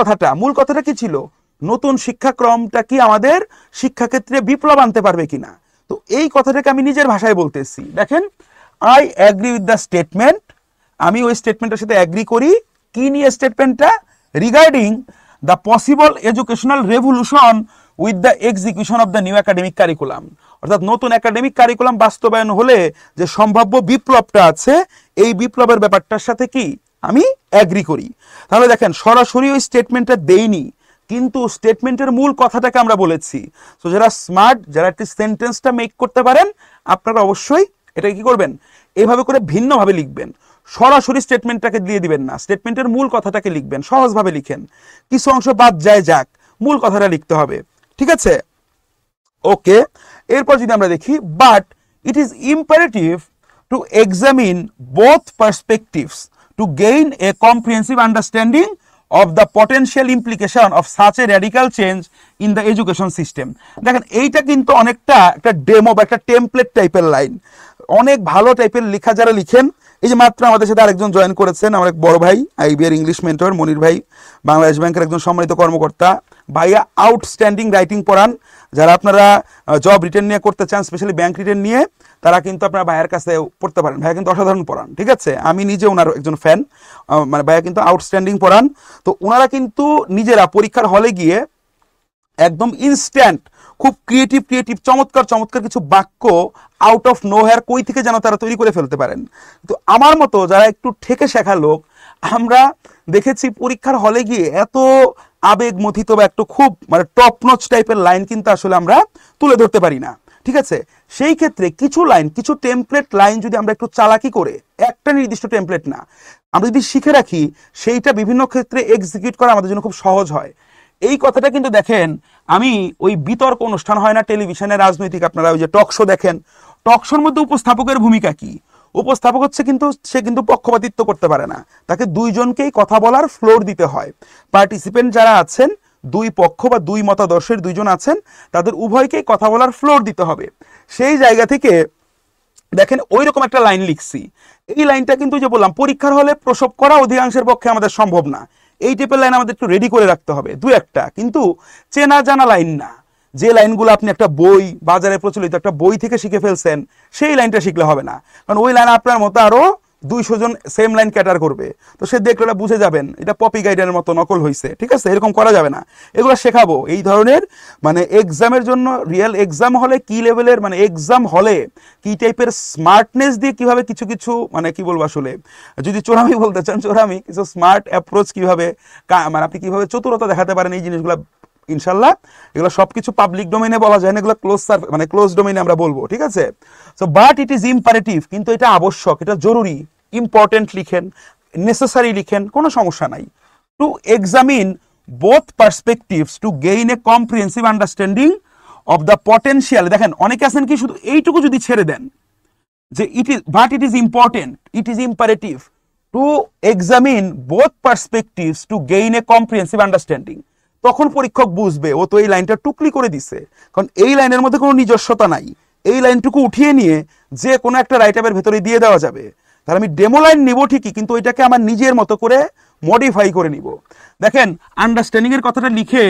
কথাটা কি ছিল, নতুন শিক্ষাক্রমটা কি আমাদের শিক্ষাক্ষেত্রে বিপ্লব আনতে পারবে কিনা। তো এই কথাটাকে আমি নিজের ভাষায় বলতেছি, দেখেন, I agree with the statement, আমি ওই স্টেটমেন্টের সাথে অ্যাগ্রি করি। কি নিয়ে স্টেটমেন্টটা? Regarding the possible educational revolution with the execution of the new academic curriculum, অর্থাৎ নতুন একাডেমিক কারিকুলাম বাস্তবায়ন হলে যে সম্ভাব্য বিপ্লবটা আছে, এই বিপ্লবের ব্যাপারটার সাথে কি আমি অ্যাগ্রি করি। তাহলে দেখেন, সরাসরি ওই স্টেটমেন্টটা দেইনি, কিন্তু স্টেটমেন্টের মূল কথাটাকে আমরা বলেছি। তো যারা স্মার্ট, যারা একটি সেন্টেন্সটা মেক করতে পারেন, আপনারা অবশ্যই এটা কি করবেন, এভাবে করে ভিন্নভাবে লিখবেন। সরাসরি স্টেটমেন্টটাকে দিয়ে দিবেন না, স্টেটমেন্টের মূল কথাটাকে লিখবেন, সহজভাবে লিখেন, কিছু অংশ বাদ যায় যাক, মূল কথাটা লিখতে হবে, ঠিক আছে? ওকে, এরপর যদি আমরা দেখি, but it is imperative two examine both perspectives to gain A comprehensive understanding of the potential implication of such a radical change in the education system. দেখেন, এইটা কিন্তু অনেকটা একটা ডেমো বা একটা টেমপ্লেট টাইপের লাইন, অনেক ভালো টাইপের লেখা যারা লিখেন। এই যে মাত্র আমাদের সাথে আরেকজন জয়েন করেছেন, আমার এক বড় ভাই, আইবিআর ইংলিশ মেন্টর মনির ভাই, বাংলাদেশ ব্যাংকের একজন সম্মানিত কর্মকর্তা। ভাইয়া আউটস্ট্যান্ডিং রাইটিং পড়ান, যারা আপনারা জব রিটেন নিয়ে করতে চান, স্পেশালি ব্যাংক রিটেন নিয়ে, তারা কিন্তু আপনারা ভাইয়ের কাছে পড়তে পারেন। ভাইয়া কিন্তু অসাধারণ পড়ান, ঠিক আছে, আমি নিজে ওনার একজন ফ্যান, মানে ভাইয়া কিন্তু আউটস্ট্যান্ডিং পড়ান। তো ওনারা কিন্তু নিজেরা পরীক্ষার হলে গিয়ে একদম ইনস্ট্যান্ট খুব ক্রিয়েটিভ চমৎকার চমৎকার কিছু বাক্য আউট অফ নো হেয়ার কই থেকে যেন তারা তৈরি করে ফেলতে পারেন। তো আমার মতো যারা একটু ঠেকে শেখা লোক, আমরা দেখেছি পরীক্ষার হলে গিয়ে এত আবেগ মথিত বা একটু খুব মানে টপ নচ টাইপের লাইন কিন্তু আসলে আমরা তুলে ধরতে পারি না, ঠিক আছে? সেই ক্ষেত্রে কিছু লাইন, কিছু টেমপ্লেট লাইন যদি আমরা একটু চালাকি করে, একটা নির্দিষ্ট টেমপ্লেট না, আমরা যদি শিখে রাখি, সেইটা বিভিন্ন ক্ষেত্রে এক্সিকিউট করা আমাদের জন্য খুব সহজ হয়। এই কথাটা কিন্তু দেখেন, আমি ওই বিতর্ক অনুষ্ঠান হয় না টেলিভিশনে রাজনৈতিক, আপনারা ওই যে টক শো দেখেন, টক শোর মধ্যে উপস্থাপকের ভূমিকা কি? উপস্থাপক হচ্ছে কিন্তু সে কিন্তু পক্ষপাতিত্ব করতে পারে না, তাকে দুইজনকেই কথা বলার ফ্লোর দিতে হয়। পার্টিসিপেন্ট যারা আছেন, দুই পক্ষ বা দুই মতাদর্শের দুইজন আছেন, তাদের উভয়কেই কথা বলার ফ্লোর দিতে হবে। সেই জায়গা থেকে দেখেন ওই রকম একটা লাইন লিখছি। এই লাইনটা কিন্তু যে বললাম পরীক্ষার হলে প্রসব করা অধিকাংশের পক্ষে আমাদের সম্ভব না। এই টাইপের লাইন আমাদের একটু রেডি করে রাখতে হবে, দু একটা, কিন্তু চেনা জানা লাইন না। যে লাইনগুলো আপনি একটা বই, বাজারে প্রচলিত একটা বই থেকে শিখে ফেলছেন, সেই লাইনটা শিখলে হবে না, কারণ ওই লাইন আপনার মতো আরো 200 জন সেম লাইন ক্যাটার করবে, তো সে দেখলে বুঝে যাবেন এটা পপি গাইডের মতো নকল হয়েছে, ঠিক আছে? এরকম করা যাবে না। এগুলো শেখাবো এই ধরনের, মানে এক্সামের জন্য, রিয়েল এক্সাম হলে কি লেভেলের, মানে এক্সাম হলে কি টাইপের স্মার্টনেস দিয়ে কিভাবে কিছু কিছু, মানে কি বলবো আসলে, যদি চোরামি বলতে চান চোরামি, কিছু স্মার্ট অ্যাপ্রোচ কিভাবে, মানে আপনি কিভাবে চতুরতা দেখাতে পারেন, এই জিনিসগুলো ইনশাল্লাহ এগুলো সবকিছু পাবলিক ডোমেইনে বলা যায় না, এগুলো মানে ক্লোজ ডোমেইনে আমরা বলবো, ঠিক আছে? So but it is imperative, কিন্তু এটা আবশ্যক, এটা জরুরি। ইম্পর্টেন্ট লিখেন, নেসেসারি লিখেন, কোনো সমস্যা নাই। Two examine both perspectives to gain A comprehensive understanding of the potential. দেখেন অনেকে আছেন কি শুধু এইটুকু যদি ছেড়ে দেন যে it is important, it is imperative two examine both perspectives to gain A comprehensive understanding, তখন পরীক্ষক বুঝবে ও তো এই লাইনটা টুকলি করে দিছে, কারণ এই লাইনের মধ্যে কোনো নিজস্বতা নাই। এই লাইনটুকু উঠিয়ে নিয়ে যে কোনো একটা রাইট-আপের ভেতরে দিয়ে দেওয়া যাবে। তাহলে আমি ডেমো লাইন নিব ঠিকই, কিন্তু ওইটাকে আমার নিজের মতো করে মডিফাই করে নিব। দেখেন আন্ডারস্ট্যান্ডিং এর কথাটা লিখে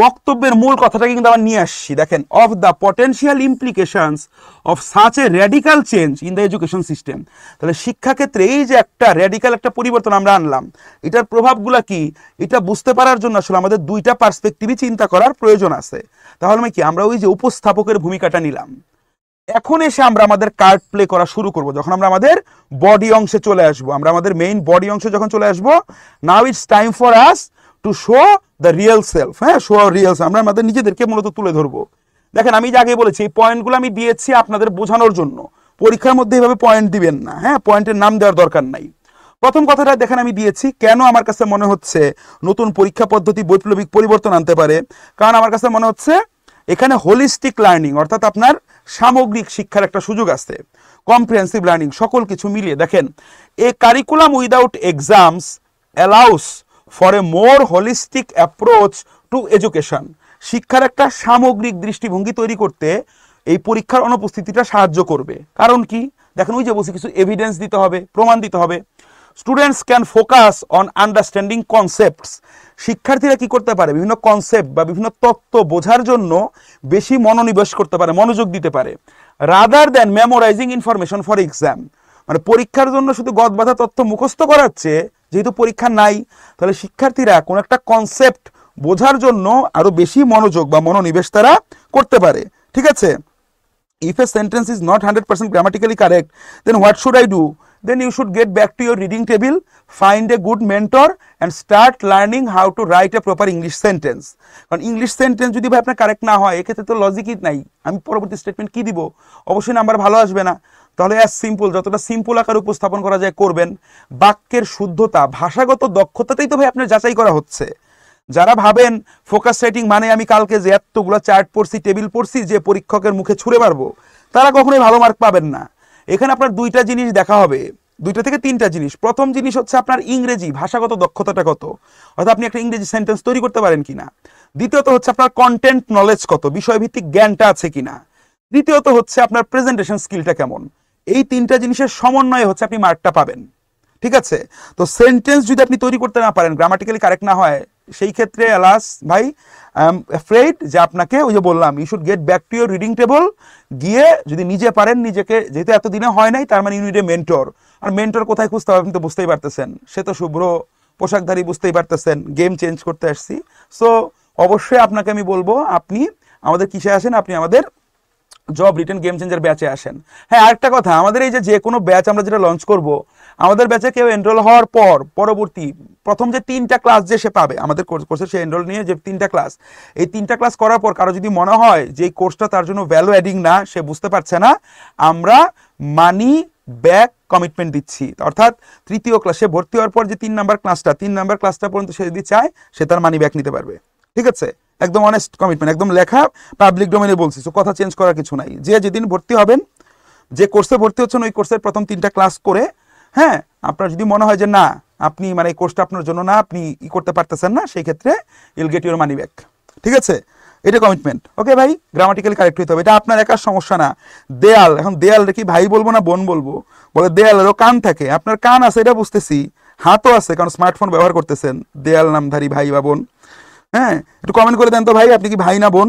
বক্তব্যের মূল কথাটাকে কিন্তু আবার নিয়ে আসছি। দেখেন, of the potential implications of such a radical change in the education system. তাহলে শিক্ষাক্ষেত্রে এই যে একটা র্যাডিক্যাল একটা পরিবর্তন আমরা আনলাম, এটার প্রভাবগুলো কি, এটা বুঝতে পারার জন্য আসলে আমাদের দুইটা পার্সপেক্টিভই চিন্তা করার প্রয়োজন আছে। তাহলে কি আমরা ওই যে উপস্থাপকের ভূমিকাটা নিলাম, এখন এসে আমরা আমাদের কার্ড প্লে করা শুরু করব যখন আমরা আমাদের বডি অংশে চলে আসবো। আমরা আমাদের মেইন বডি অংশে যখন চলে আসবো, now it's time for us to show the real self. হ্যাঁ, শো রিয়েল সেলফ, আমরা আমাদের নিজেদেরকে মূলত তুলে ধরবো। দেখেন আমি যে আগে বলেছি, এই পয়েন্টগুলো আমি দিয়েছি আপনাদের বোঝানোর জন্য, পরীক্ষার মধ্যে এইভাবে পয়েন্ট দিবেন না। হ্যাঁ, পয়েন্টের নাম দেওয়ার দরকার নাই। প্রথম কথাটা দেখেন আমি দিয়েছি, কেন আমার কাছে মনে হচ্ছে নতুন পরীক্ষা পদ্ধতি বৈপ্লবিক পরিবর্তন আনতে পারে। কারণ আমার কাছে মনে হচ্ছে এখানে হোলিস্টিক লার্নিং, অর্থাৎ আপনার সামগ্রিক শিক্ষার একটা সুযোগ আছে, কম্প্রিহেন্সিভ লার্নিং, সকল কিছু মিলিয়ে। দেখেন, a curriculum without exams allows for a more holistic approach to education. শিক্ষার একটা সামগ্রিক দৃষ্টিভঙ্গি তৈরি করতে এই পরীক্ষার অনুপস্থিতিটা সাহায্য করবে। কারণ কি, দেখেন ওই যে বলছি, কিছু এভিডেন্স দিতে হবে, প্রমাণ দিতে হবে। Students can focus on understanding concepts. শিক্ষার্থীরা কি করতে পারে, বিভিন্ন কনসেপ্ট বা বিভিন্ন তত্ত্ব বোঝার জন্য বেশি মনোনিবেশ করতে পারে, মনোযোগ দিতে পারে, rather than memorising information for exam. মানে পরীক্ষার জন্য শুধু গদবাঁধা তথ্য মুখস্থ করাচ্ছে, যেহেতু পরীক্ষা নাই, তাহলে শিক্ষার্থীরা কোন একটা কনসেপ্ট বোঝার জন্য আরো বেশি মনোযোগ বা মনোনিবেশ তারা করতে পারে, ঠিক আছে? If a sentence is not 100% grammatically correct, then what should I do? Then you should get back to your reading table, find a good mentor and start learning how to write a proper English sentence. কারণ English sentence যদি ভাই আপনার correct না হয়, এক্ষেত্রে তো লজিকই নাই, আমি পরবর্তী স্টেটমেন্ট কি দিব, অবশ্যই নাম্বার ভালো আসবে না। তাহলে অ্যাজ সিম্পল, যতটা সিম্পল আকারে উপস্থাপন করা যায় করবেন। বাক্যের শুদ্ধতা, ভাষাগত দক্ষতাটাই তো ভাই আপনার যাচাই করা হচ্ছে। যারা ভাবেন ফোকাস রাইটিং মানে আমি কালকে যে এতগুলো চার্ট পড়ছি, টেবিল পড়ছি, যে পরীক্ষকের মুখে ছুঁড়ে মারবো, তারা কখনোই ভালো মার্ক পাবেন না। এখানে আপনার দুইটা জিনিস দেখা হবে, দুইটা থেকে তিনটা জিনিস। প্রথম জিনিস হচ্ছে আপনার ইংরেজি ভাষাগত দক্ষতাটা কত, অর্থাৎ আপনি একটা ইংরেজি সেন্টেন্স তৈরি করতে পারেন কিনা। দ্বিতীয়ত হচ্ছে আপনার কন্টেন্ট নলেজ কত, বিষয়ভিত্তিক জ্ঞানটা আছে কিনা। তৃতীয়ত হচ্ছে আপনার প্রেজেন্টেশন স্কিলটা কেমন। এই তিনটা জিনিসের সমন্বয়ে হচ্ছে আপনি মার্কটা পাবেন, ঠিক আছে? তো সেন্টেন্স যদি আপনি তৈরি করতে না পারেন, গ্রামাটিক্যালি কারেক্ট না হয়, সেই ক্ষেত্রে আলাস ভাই আই এম অ্যাফ্রেড যে আপনাকে ওই যে বললাম, you should get back to your reading table, গিয়ে যদি নিজে পারেন, নিজেকে, যেহেতু এতদিনে হয় নাই, তার মানে ইউ নিড এ মেন্টর। আর মেন্টর কোথায় খুঁজতে হবে আপনি তো বুঝতেই পারতেছেন, সে তো শুভ্র পোশাকধারী, বুঝতেই পারতেছেন, গেম চেঞ্জ করতে আসছি। সো অবশ্যই আপনাকে আমি বলবো, আপনি আমাদের কিসে আসেন, আপনি আমাদের জব রিটেন গেম চেঞ্জার ব্যাচে আসেন। হ্যাঁ, আরেকটা কথা, আমাদের এই যে কোনো ব্যাচ আমরা যেটা লঞ্চ করব, আমাদের ব্যাচে কেউ এনরোল হওয়ার পর পরবর্তী প্রথম যে 3টা ক্লাস যে সে পাবে আমাদের কোর্সে, সে এনরোল নিয়ে যে 3টা ক্লাস, এই 3টা ক্লাস করার পর কারো যদি মনে হয় যে এই কোর্সটা তার জন্য ভ্যালু অ্যাডিং না, সে বুঝতে পারছে না, আমরা মানি ব্যাক কমিটমেন্ট দিচ্ছি। অর্থাৎ তৃতীয় ক্লাসে ভর্তি হওয়ার পর যে 3 নাম্বার ক্লাসটা পর্যন্ত সে যদি চায়, সে তার মানি ব্যাক নিতে পারবে। ঠিক আছে, একদম অনেস্ট কমিটমেন্ট, একদম লেখা পাবলিক ডোমেনে বলছি, তো কথা চেঞ্জ করার কিছু নাই। যে যেদিন ভর্তি হবেন, যে কোর্সে ভর্তি হচ্ছেন, ওই কোর্সের প্রথম 3টা ক্লাস করে, হ্যাঁ, আপনার যদি মনে হয় যে না আপনি মানে এই কোর্সটা আপনার জন্য না, আপনি করতে পারতেছেন না, সেই ক্ষেত্রে ইল গেট ইউর মানি ব্যাক। ঠিক আছে, এটা কমিটমেন্ট। ওকে ভাই, গ্রামাটিক্যালি কারেক্ট হইতে হবে, এটা আপনার একার সমস্যা না। দেয়াল, এখন দেয়াল কি ভাই বলবো না বোন বলবো? বলে দেয়ালেরও কান থাকে, আপনার কান আছে এটা বুঝতেছি, হাতও আছে, কারণ স্মার্টফোন ব্যবহার করতেছেন। দেয়াল নামধারী ভাই বা বোন, হ্যাঁ, একটু কমেন্ট করে দেন তো ভাই, আপনি কি ভাই না বোন?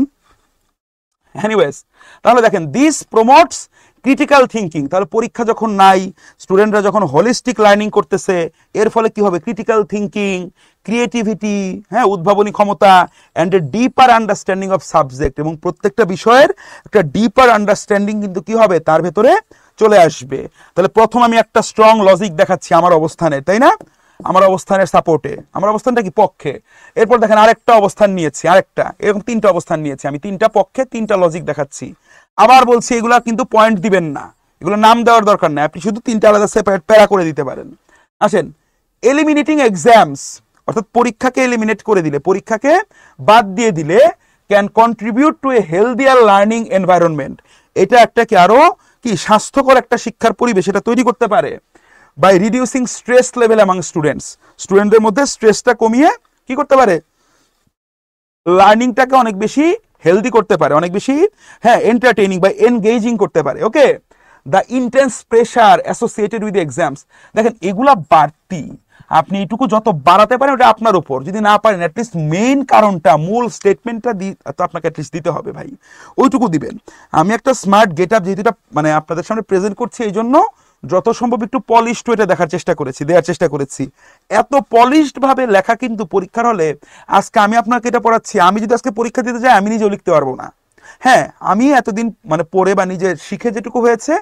এনিওয়েজ, তাহলে দেখেন, দিস প্রমোটস ক্রিটিক্যাল থিঙ্কিং। তাহলে পরীক্ষা যখন নাই, স্টুডেন্টরা যখন হোলিস্টিক লার্নিং করতেছে, এর ফলে কি হবে? ক্রিটিক্যাল থিঙ্কিং, ক্রিয়েটিভিটি, হ্যাঁ, উদ্ভাবনী ক্ষমতা, and a deeper understanding of subject, এবং প্রত্যেকটা বিষয়ের একটা ডিপার আন্ডারস্ট্যান্ডিং কিন্তু কি হবে, তার ভেতরে চলে আসবে। তাহলে প্রথম আমি একটা স্ট্রং লজিক দেখাচ্ছি আমার অবস্থানে, তাই না? আমার অবস্থানের সাপোর্টে, আমার অবস্থানটা কি পক্ষে। এরপর দেখেন আরেকটা অবস্থান নিয়েছি, আরেকটা, এরকম 3টা অবস্থান নিয়েছি আমি, 3টা পক্ষে 3টা লজিক দেখাচ্ছি। আবার বলছি, এগুলা কিন্তু পয়েন্ট দিবেন না, এগুলো নাম দেওয়ার দরকার নেই, আপনি শুধু 3টা আলাদা সেপারেট প্যারা করে দিতে পারেন। আসেন, এলিমিনেটিং এক্সামস, অর্থাৎ পরীক্ষাকে এলিমিনেট করে দিলে, পরীক্ষাকে বাদ দিয়ে দিলে, can contribute to A healthier learning environment, এটা একটা কি আরো কি স্বাস্থ্যকর একটা শিক্ষার পরিবেশ এটা তৈরি করতে পারে। By reducing stress level among students, স্টুডেন্টদের মধ্যে স্ট্রেসটা কমিয়ে কি করতে পারে, লার্নিংটাকে অনেক বেশি হেলদি করতে পারে, অনেক বেশি, হ্যাঁ, এন্টারটেইনিং বা এনগেজিং করতে পারে। Okay, the intense pressure associated with exams, দেখেন এগুলা বাড়তি, আপনি এইটুকু যত বাড়াতে পারেন ওটা আপনার উপর, যদি না পারেন অ্যাটলিস্ট মেইন কারণটা, মূল স্টেটমেন্টটা তো আপনাকে অ্যাটলিস্ট দিতে হবে ভাই, ওইটুকু দিবেন। আমি একটা স্মার্ট গেট আপ যেহেতু এটা মানে আপনাদের সামনে প্রেজেন্ট করছি, এই জন্য যত সম্ভব একটু পলিশড ওয়েটা দেওয়ার চেষ্টা করেছি। এত পলিশড ভাবে লেখা কিন্তু পরীক্ষার হলে, আজকে আমি আপনাকে এটা পড়াচ্ছি, আমি যদি আজকে পরীক্ষা দিতে যাই, আমি নিজেও লিখতে পারবো না। হ্যাঁ, আমি এতদিন মানে পড়ে বা নিজে শিখে যেটুকু হয়েছে,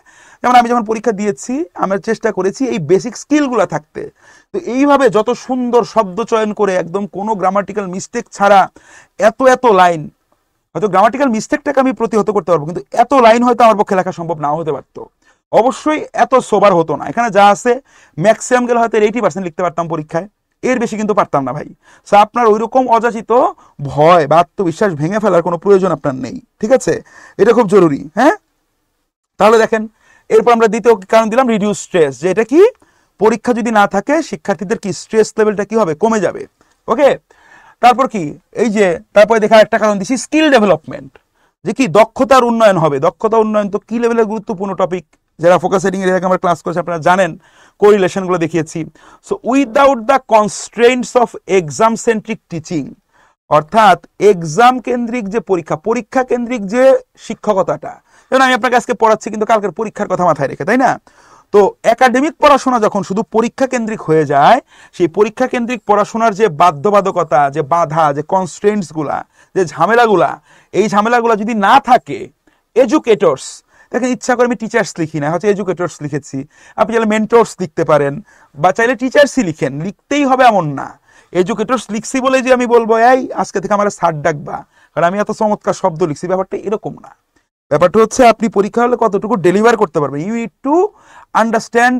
যেমন আমি যখন পরীক্ষা দিয়েছি, আমরা চেষ্টা করেছি এই বেসিক স্কিলগুলো থাকতে। তো এইভাবে যত সুন্দর শব্দ চয়ন করে, একদম কোনো গ্রামাটিক্যাল মিস্টেক ছাড়া, এত লাইন, হয়তো গ্রামাটিক্যাল মিস্টেকটাকে আমি প্রতিহত করতে পারবো, কিন্তু এত লাইন হয়তো আমার পক্ষে লেখা সম্ভব নাও হতে পারতো, অবশ্যই এত সোবার হতো না। এখানে যা আছে ম্যাক্সিমাম গেলে হয়তো 80% লিখতে পারতাম পরীক্ষায়, এর বেশি কিন্তু পারতাম না ভাই। সো আপনার ওইরকম অযাচিত ভয় বা আত্মবিশ্বাস ভেঙে ফেলার কোনো প্রয়োজন আপনার নেই। ঠিক আছে, এটা খুব জরুরি। হ্যাঁ, তাহলে দেখেন, এরপর আমরা দ্বিতীয় কারণ দিলাম রিডিউস স্ট্রেস, যে এটা কি, পরীক্ষা যদি না থাকে শিক্ষার্থীদের কি স্ট্রেস লেভেলটা কি হবে, কমে যাবে। ওকে, তারপর কি, এই যে তারপরে দেখা একটা কারণ দিচ্ছি স্কিল ডেভেলপমেন্ট, যে কি দক্ষতার উন্নয়ন হবে। দক্ষতা উন্নয়ন তো কি লেভেলের গুরুত্বপূর্ণ টপিক, যারা ফোকাস সেটিং এর আগে আমরা ক্লাস করেছি আপনারা জানেন, কোরিলেশনগুলো দেখিয়েছি। So without the constraints of exam centric teaching, অর্থাৎ এক্সাম কেন্দ্রিক যে পরীক্ষা কেন্দ্রিক যে শিক্ষকতাটা, যেমন আমি আপনাকে আজকে পড়াচ্ছি কিন্তু কালকের পরীক্ষার কথা মাথায় রেখে, তাই না? তো একাডেমিক পড়াশোনা যখন শুধু পরীক্ষা কেন্দ্রিক হয়ে যায়, সেই পরীক্ষা কেন্দ্রিক পড়াশোনার যে বাধ্যবাধকতা, যে বাধা, যে কনস্ট্রেন্টস গুলা, যে ঝামেলাগুলা, এই ঝামেলাগুলা যদি না থাকে, এডুকেটরস, দেখেন ইচ্ছা করে আমি টিচার্স লিখি না, হচ্ছে এডুকেটরস লিখেছি, আপনি চাইলে মেন্টরস লিখতে পারেন, বা চাইলে টিচার্সই লিখেন, লিখতেই হবে এমন না। এডুকেটরস লিখছি বলে যে আমি বলবো এই আজকে থেকে আমার স্যার ডাকবা, কারণ আমি এত চমৎকার শব্দ লিখছি, ব্যাপারটা এরকম না। ব্যাপারটা হচ্ছে আপনি পরীক্ষা হলে কতটুকু ডেলিভার করতে পারবেন, you need to understand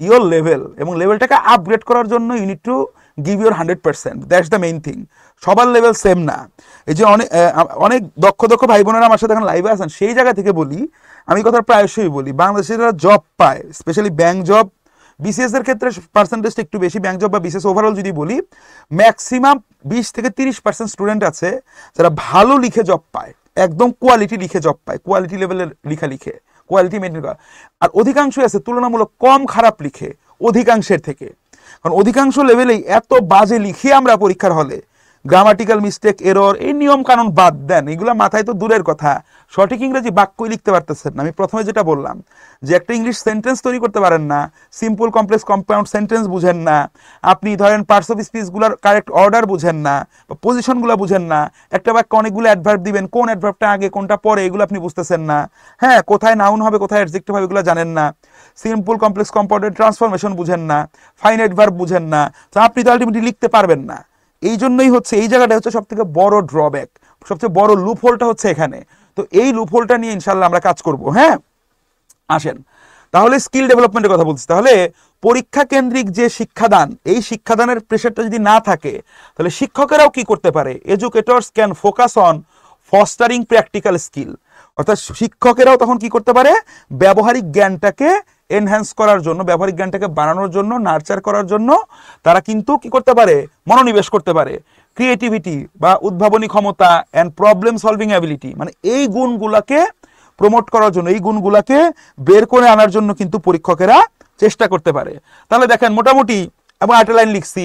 your level, এবং লেভেলটাকে আপগ্রেড করার জন্য you need to give your 100%, that's the main thing. সবার লেভেল সেম না। এই যে অনেক দক্ষ ভাই বোনেরা আমার সাথে এখন লাইভে আসেন, সেই জায়গা থেকে বলি, আমি কথা প্রায়শই বলি, বাংলাদেশের যারা জব পায়, স্পেশালি ব্যাংক জব, বিসিএস এর ক্ষেত্রে পার্সেন্টেজটা একটু বেশি, ব্যাংক জব বা বিসিএস ওভারঅল যদি বলি, ম্যাক্সিমাম 20 থেকে 30% স্টুডেন্ট আছে যারা ভালো লিখে জব পায়, একদম কোয়ালিটি লিখে জব পায়, কোয়ালিটি লেভেলের লিখে কোয়ালিটি মেনটেন করা। আর অধিকাংশই আছে তুলনামূলক কম খারাপ লিখে অধিকাংশের থেকে, কারণ অধিকাংশ লেভেলেই এত বাজে লিখে আমরা পরীক্ষার হলে, গ্রামাটিক্যাল মিস্টেক, এরর, এই নিয়ম কানুন বাদ দেন, এগুলো মাথায় তো দূরের কথা, সঠিক ইংরেজি বাক্যই লিখতে পারতেছেন না। আমি প্রথমে যেটা বললাম যে একটা ইংলিশ সেন্টেন্স তৈরি করতে পারেন না, সিম্পল কমপ্লেক্স কম্পাউন্ড সেন্টেন্স বুঝেন না, আপনি ধরেন পার্টস অফ স্পিচগুলোর কারেক্ট অর্ডার বুঝেন না, পজিশনগুলো বুঝেন না, একটা বাক্যে অনেকগুলো অ্যাডভার্ব দিবেন, কোন অ্যাডভার্বটা আগে কোনটা পরে এগুলো আপনি বুঝতেছেন না, হ্যাঁ, কোথায় নাউন হবে কোথায় অ্যাডজেক্টিভ হবে এগুলো জানেন না, সিম্পল কমপ্লেক্স কম্পাউন্ডের ট্রান্সফরমেশন বুঝেন না, ফাইনাইট ভার্ব বুঝেন না, তো আপনি তো আলটিমেটলি লিখতে পারবেন না। এই জন্যই হচ্ছে এই জায়গাটা হচ্ছে সব থেকে বড় ড্রব্যাক, সবচেয়ে বড় লুপ হোলটা হচ্ছে এখানে। তো এই লুপ হোলটা নিয়ে ইনশাল্লাহ আমরা কাজ করব। হ্যাঁ, আসেন তাহলে স্কিল ডেভেলপমেন্টের কথা বলছি। তাহলে পরীক্ষা কেন্দ্রিক যে শিক্ষাদান, এই শিক্ষাদানের প্রেশারটা যদি না থাকে তাহলে শিক্ষকেরাও কি করতে পারে, educators can focus on fostering practical skill, অর্থাৎ শিক্ষকেরাও তখন কি করতে পারে, ব্যবহারিক জ্ঞানটাকে এনহ্যান্স করার জন্য, ব্যবহারিক জ্ঞানটাকে বাড়ানোর জন্য, নার্চার করার জন্য তারা কিন্তু কি করতে পারে, মনোনিবেশ করতে পারে। ক্রিয়েটিভিটি বা উদ্ভাবনী ক্ষমতা অ্যান্ড প্রবলেম সলভিং অ্যাবিলিটি, মানে এই গুণগুলাকে প্রমোট করার জন্য, এই গুণগুলাকে বের করে আনার জন্য কিন্তু পরীক্ষকেরা চেষ্টা করতে পারে। তাহলে দেখেন মোটামুটি, এবং আরেকটা লাইন লিখছি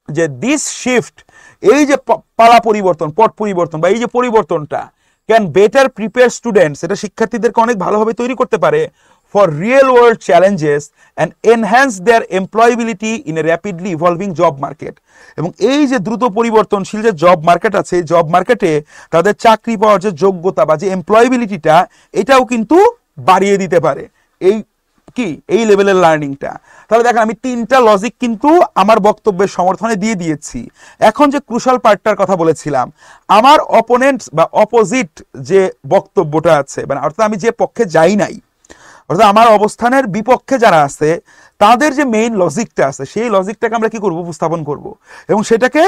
যে দিস শিফট, এই যে পালা পরিবর্তন, পট পরিবর্তন বা এই যে পরিবর্তনটা, ক্যান বেটার প্রিপেয়ার স্টুডেন্টস, এটা শিক্ষার্থীদেরকে অনেক ভালোভাবে তৈরি করতে পারে for real world challenges and enhance their employability in a rapidly evolving job market. এবং এই যে দ্রুত পরিবর্তনশীল যে জব মার্কেট আছে, এই জব মার্কেটে তাদের চাকরি পাওয়ার যে যোগ্যতা বা যে এমপ্লয়েবিলিটিটা, এটাও কিন্তু বাড়িয়ে দিতে পারে এই কি, এই লেভেলের লার্নিংটা। তাহলে দেখেন আমি তিনটা লজিক কিন্তু আমার বক্তব্যের সমর্থনে দিয়ে দিয়েছি। এখন যে ক্রুশাল পার্টটার কথা বলেছিলাম, আমার অপোনেন্ট বা অপোজিট যে বক্তব্যটা আছে, মানে অর্থাৎ আমি যে পক্ষে যাই নাই, অর্থাৎ আমার অবস্থানের বিপক্ষে যারা আছে তাদের যে মেইন লজিকটা আছে, সেই লজিকটাকে আমরা কি করব, উপস্থাপন করব এবং সেটাকে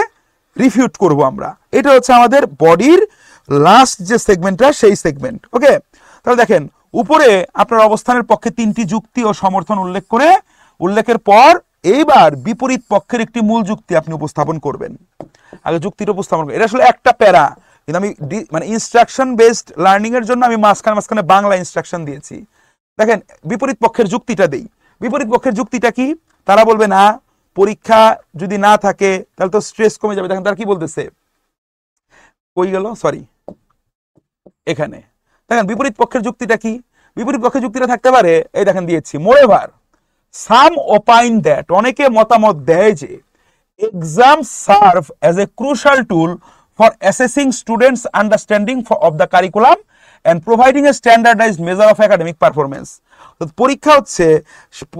রিফিউট করব আমরা। এটা হচ্ছে আমাদের বডির লাস্ট যে সেগমেন্টটা, সেই সেগমেন্ট। ওকে, তাহলে দেখেন উপরে আপনার অবস্থানের পক্ষে তিনটি যুক্তি ও সমর্থন উল্লেখের পর এইবার বিপরীত পক্ষের একটি মূল যুক্তি আপনি উপস্থাপন করবেন। আগে যুক্তিটা উপস্থাপন করবেন, এটা আসলে একটা প্যারা, কিন্তু আমি মানে ইনস্ট্রাকশন বেসড লার্নিং এর জন্য আমি মাঝখানে বাংলা ইনস্ট্রাকশন দিয়েছি। দেখেন বিপরীত পক্ষের যুক্তিটা দেই। বিপরীত পক্ষের যুক্তিটা কি, তারা বলবে না পরীক্ষা যদি না থাকে তাহলে তো স্ট্রেস কমে যাবে। দেখেন তারা কি বলতেছে, কই গেল, সরি, এখানে দেখেন বিপরীত পক্ষের যুক্তিটা কি। বিপরীত পক্ষের যুক্তিটা থাকতে পারে, এই দেখেন দিয়েছি, মোরেভার সাম ওপাইন দ্যাট, অনেকে মতামত দেয় যে exam serve as a crucial tool for assessing students understanding of the curriculum and providing a standardized measure of academic performance. পরীক্ষা হচ্ছে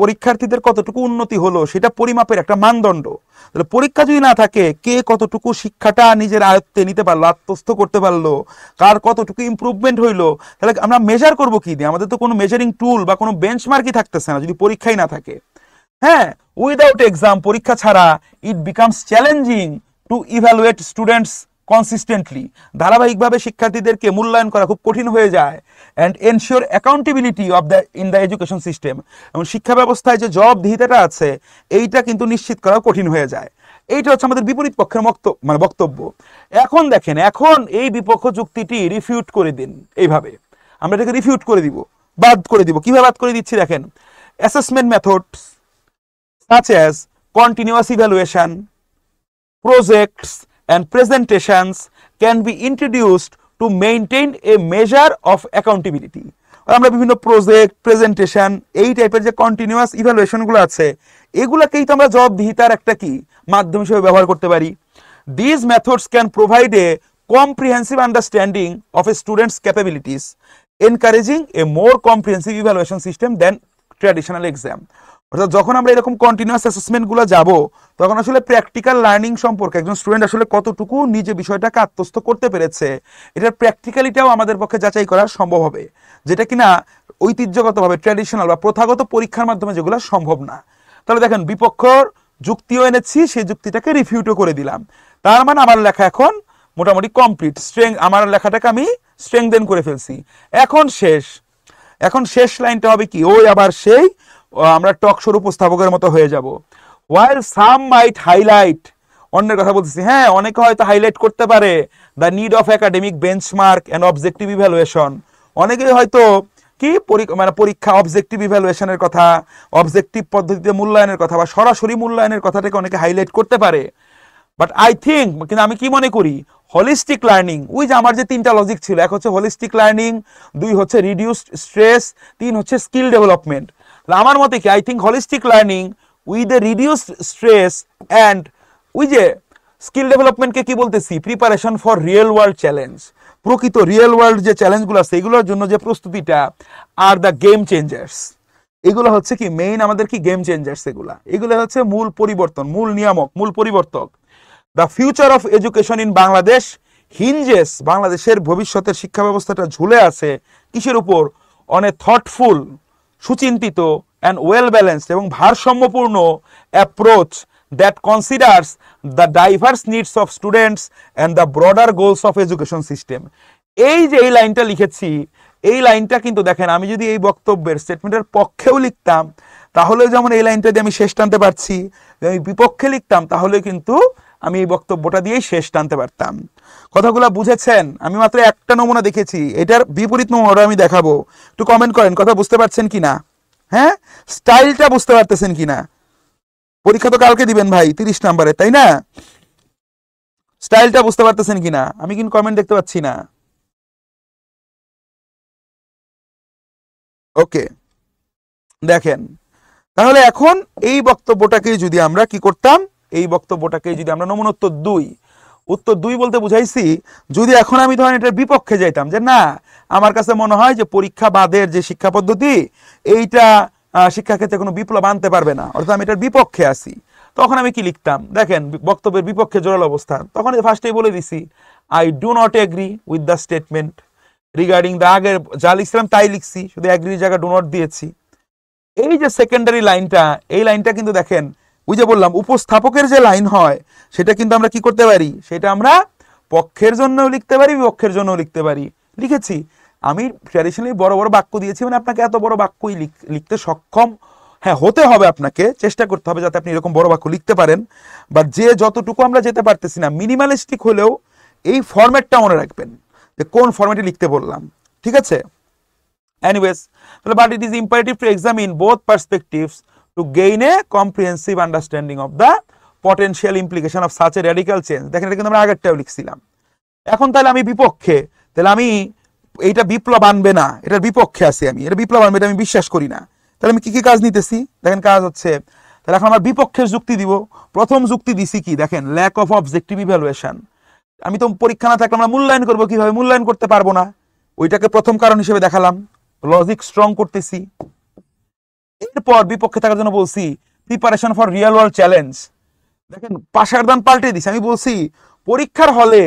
পরীক্ষার্থীদের কতটুকু উন্নতি হলো সেটা পরিমাপের একটা মানদণ্ড। তাহলে পরীক্ষা যদি না থাকে, কে কতটুকু শিক্ষাটা নিজের আয়ত্তে নিতে পারলো, আত্মস্থ করতে পারলো, কার কতটুকু ইমপ্রুভমেন্ট হইলো, তাহলে আমরা মেজার করবো কি দিয়ে? আমাদের তো কোনো মেজারিং টুল বা কোনো বেঞ্চমার্কই থাকতেছে না যদি পরীক্ষাই না থাকে। হ্যাঁ, উইদাউট এক্সাম, পরীক্ষা ছাড়া, it becomes challenging to evaluate students consistently, ধারাবাহিকভাবে শিক্ষার্থীদেরকে মূল্যায়ন করা খুব কঠিন হয়ে যায়। And ensure accountability of the in the education system, এবং শিক্ষা ব্যবস্থায় যে জবাবদিহিতাটা আছে এইটা কিন্তু নিশ্চিত করা কঠিন হয়ে যায়। এইটা হচ্ছে আমাদের বিপরীত পক্ষের বক্তব্য। এখন দেখেন, এখন এই বিপক্ষ যুক্তিটি রিফিউট করে দিন। এইভাবে আমরা এটাকে রিফিউট করে দিব, বাদ করে দিব। কিভাবে বাদ করে দিচ্ছি দেখেন, assessment methods such as continuous evaluation, projects and presentations can be introduced to maintain a measure of accountability. আমরা বিভিন্ন প্রজেক্ট, প্রেজেন্টেশন, এই টাইপের যে কন্টিনিউয়াস ইভ্যালুয়েশনগুলো আছে, এগুলাকেই তো আমরা জবাবদিহিতার একটা কি মাধ্যম হিসেবে ব্যবহার করতে পারি। This methods can provide a comprehensive understanding of a students capabilities, encouraging a more comprehensive evaluation system than traditional exam. অর্থাৎ যখন আমরা এরকম কন্টিনিউয়াস অ্যাসেসমেন্টগুলো যাব, তখন আসলে প্র্যাকটিক্যাল লার্নিং সম্পর্কে একজন স্টুডেন্ট আসলে কতটুকু নিজে বিষয়টাকে আত্মস্থ করতে পেরেছে, এটার প্র্যাকটিক্যালিটাও আমাদের পক্ষে যাচাই করা সম্ভব হবে, যেটা কিনা ঐতিহ্যগতভাবে ট্র্যাডিশনাল বা প্রথাগত পরীক্ষার মাধ্যমে যেগুলো সম্ভব না। তাহলে দেখেন বিপক্ষর যুক্তিও এনেছি, সেই যুক্তিটাকে রিফিউটও করে দিলাম। তার মানে আমার লেখা এখন মোটামুটি কমপ্লিট, আমার লেখাটাকে আমি স্ট্রেংথেন করে ফেলছি। এখন শেষ লাইনটা হবে কি, ওই আবার সেই আমরা টক শোর উপস্থাপকের মতো হয়ে যাব। while some might highlight, অন্যের কথা বলতেছি, হ্যাঁ অনেকে হয়তো হাইলাইট করতে পারে the need of academic benchmark and objective evaluation, অনেকে হয়তো কি পরীক্ষা অবজেক্টিভ ইভ্যালুয়েশনের কথা, অবজেক্টিভ পদ্ধতিতে মূল্যায়নের কথা বা সরাসরি মূল্যায়নের কথাটাকে অনেকে হাইলাইট করতে পারে। বাট আই থিঙ্ক, কিন্তু আমি কি মনে করি, হোলিস্টিক লার্নিং, ওই যে আমার যে তিনটা লজিক ছিল, এক হচ্ছে হোলিস্টিক লার্নিং, দুই হচ্ছে রিডিউসড স্ট্রেস, তিন হচ্ছে স্কিল ডেভেলপমেন্ট। আমার মতে কি, I think holistic learning with a reduced stress and ওই যে স্কিল ডেভেলপমেন্টকে কি বলতেছি, preparation for real world challenge, প্রকৃত রিয়েল ওয়ার্ল্ড যে চ্যালেঞ্জগুলো আছে এগুলোর জন্য যে প্রস্তুতিটা, আর দ্য গেম চেঞ্জার্স, এগুলো হচ্ছে কি মেইন আমাদের কি গেম চেঞ্জার্স, এগুলো হচ্ছে মূল পরিবর্তন, মূল নিয়ামক, মূল পরিবর্তক। The future of education in Bangladesh hinges, বাংলাদেশের ভবিষ্যতের শিক্ষা ব্যবস্থাটা ঝুলে আছে কিসের উপর, অন এ থটফুল, সুচিন্তিত অ্যান্ড ওয়েল ব্যালেন্সড এবং ভারসাম্যপূর্ণ approach that considers the diverse needs of students and the broader goals of education system. এই যে এই লাইনটা লিখেছি, এই লাইনটা কিন্তু দেখেন, আমি যদি এই বক্তব্যের স্টেটমেন্টের পক্ষেও লিখতাম তাহলেও যেমন এই লাইনটা দিয়ে আমি শেষ টানতে পারছি, আমি বিপক্ষে লিখতাম তাহলে কিন্তু আমি এই বক্তব্যটা দিয়েই শেষ টানতে পারতাম। কথাগুলো বুঝেছেন? আমি মাত্র একটা নমুনা দেখেছি, এটার বিপরীত নমুনা আমি দেখাবো, একটু কমেন্ট করেন কথা বুঝতে পারছেন কিনা, হ্যাঁ স্টাইলটা বুঝতে পারতেছেন কিনা। পরীক্ষা তো কালকে দিবেন ভাই 30 নম্বরে, তাই না? স্টাইলটা বুঝতে পারতেছেন কিনা, আমি কিন্তু কমেন্ট দেখতে পাচ্ছি না। ওকে, দেখেন তাহলে এখন এই বক্তব্যটাকে যদি আমরা কি করতাম, এই বক্তব্যটাকে যদি আমরা নমুনোত্তর উত্তর 2 বলতে বুঝাইছি, যদি এখন আমি ধরেন এটার বিপক্ষে যাইতাম যে না, আমার কাছে মনে হয় যে পরীক্ষা বাদের যে শিক্ষা পদ্ধতি এইটা শিক্ষাক্ষেত্রে কোনো বিপ্লব আনতে পারবে না, অর্থাৎ আমি এটার বিপক্ষে আছি, তখন আমি কি লিখতাম, দেখেন বক্তব্যের বিপক্ষে জোরালো অবস্থা, তখন ফার্স্টেই বলে দিছি I do not agree with the statement regarding the, আগের যা লিখছিলাম তাই লিখছি, শুধু এগ্রির জায়গা ডু নট দিয়েছি। এই যে সেকেন্ডারি লাইনটা, এই লাইনটা কিন্তু দেখেন ওই যে বললাম উপস্থাপকের যে লাইন হয় সেটা কিন্তু আমরা কি করতে পারি, সেটা আমরা পক্ষের জন্যও লিখতে পারি, বিপক্ষের জন্যও লিখতে পারি। লিখেছি আমি ট্র্যাডিশনালি বড় বড় বাক্য দিয়েছি, মানে আপনাকে এত বড় বাক্যই লিখতে সক্ষম হ্যাঁ হতে হবে, আপনাকে চেষ্টা করতে হবে যাতে আপনি এরকম বড় বাক্য লিখতে পারেন, বা যে যতটুকু আমরা যেতে পারতেছি না মিনিমালিস্টিক হলেও এই ফরম্যাটটা মনে রাখবেন যে কোন ফরম্যাটে লিখতে বললাম, ঠিক আছে? Anyways, but it is imperative to examine both perspectives to gain a comprehensive understanding of the potential implication of such a radical change. দেখেন এটা কিন্তু আমরা আগেরটাও লিখছিলাম। এখন তাহলে আমি বিপক্ষে, তাহলে আমি এইটা বিপ্লব আনবে না, এটার বিপক্ষে আছি আমি, এটা বিপ্লব আনবে এটা আমি বিশ্বাস করি না। তাহলে আমি কি কি কাজ নিতেছি, দেখেন কাজ হচ্ছে, তাহলে এখন আমার বিপক্ষের যুক্তি দিব। প্রথম যুক্তি দিছি কি, দেখেন ল্যাক অফ অবজেক্টিভ ইভ্যালুয়েশন। আমি তো পরীক্ষা না থাকলে আমরা মূল্যায়ন করবো কিভাবে, মূল্যায়ন করতে পারবো না, ওইটাকে প্রথম কারণ হিসেবে দেখালাম, লজিক স্ট্রং করতেছি। এরপর বিপক্ষে থাকার জন্য বলছি preparation for real world challenge. দেখেন পাশের দান পাল্টে দিছি, আমি বলছি পরীক্ষার হলে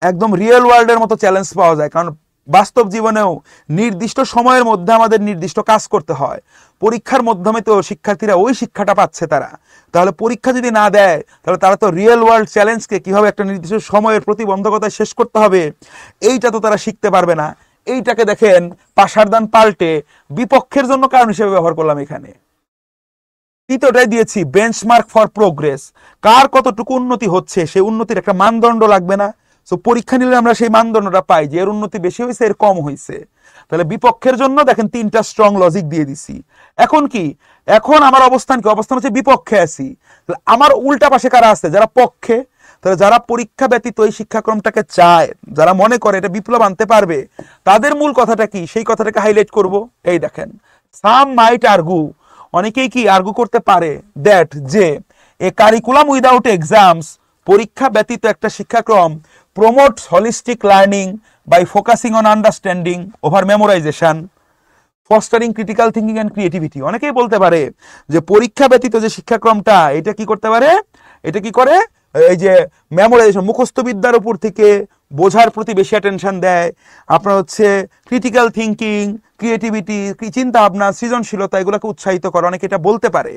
একদম রিয়েল ওয়ার্ল্ডের মতো চ্যালেঞ্জ পাওয়া যায়, কারণ বাস্তব জীবনেও নির্দিষ্ট সময়ের মধ্যে আমাদের নির্দিষ্ট কাজ করতে হয়। পরীক্ষার মাধ্যমে তো শিক্ষার্থীরা ওই শিক্ষাটা পাচ্ছে তারা, তাহলে পরীক্ষা যদি না দেয় তাহলে তারা তো রিয়েল ওয়ার্ল্ড চ্যালেঞ্জকে কিভাবে একটা নির্দিষ্ট সময়ের প্রতিবন্ধকতায় শেষ করতে হবে এইটা তো তারা শিখতে পারবে না। এইটাকে দেখেন পাশারদান পাল্টে বিপক্ষের জন্য কারণ হিসেবে ব্যবহার করলাম এখানে। তৃতীয়টাই দিয়েছি বেঞ্চমার্ক ফর প্রোগ্রেস, কার কতটুকু উন্নতি হচ্ছে সেই উন্নতির একটা মানদণ্ড লাগবে না, সো পরীক্ষা নিলে আমরা সেই মানদণ্ডটা পাই যে এর উন্নতি বেশি হয়েছে এর কম হয়েছে। তাহলে বিপক্ষের জন্য দেখেন 3টা স্ট্রং লজিক দিয়ে দিছি। এখন কি, এখন আমার অবস্থান কি, অবস্থান হচ্ছে বিপক্ষে আছি। আমার উল্টা পাশে কারা আছে, যারা পক্ষে, তাহলে যারা পরীক্ষা ব্যতীত এই শিক্ষাক্রমটাকে চায়, যারা মনে করে এটা বিপ্লব আনতে পারবে, তাদের মূল কথাটা কি সেই কথাটাকে হাইলাইট করব। এই দেখেন সাম মাইট আর্গু, অনেকেই কি আর্গু করতে পারে দ্যাট যে এ কারিকুলাম উইদাউট এক্সামস, পরীক্ষা ব্যতীত একটা শিক্ষাক্রম promotes holistic learning by focusing on understanding over memorisation, fostering critical thinking and creativity. অনেকেই বলতে পারে যে পরীক্ষা ব্যতীত যে শিক্ষাক্রমটা এটা কি করতে পারে, এটা কি করে, এই যে মেমোরাইজেশন মুখস্থ বিদ্যার উপর থেকে বোঝার প্রতি বেশি অ্যাটেনশন দেয়, আপনার হচ্ছে ক্রিটিক্যাল থিঙ্কিং, ক্রিয়েটিভিটি, চিন্তা ভাবনা, সৃজনশীলতা এগুলোকে উৎসাহিত করে, অনেকে এটা বলতে পারে।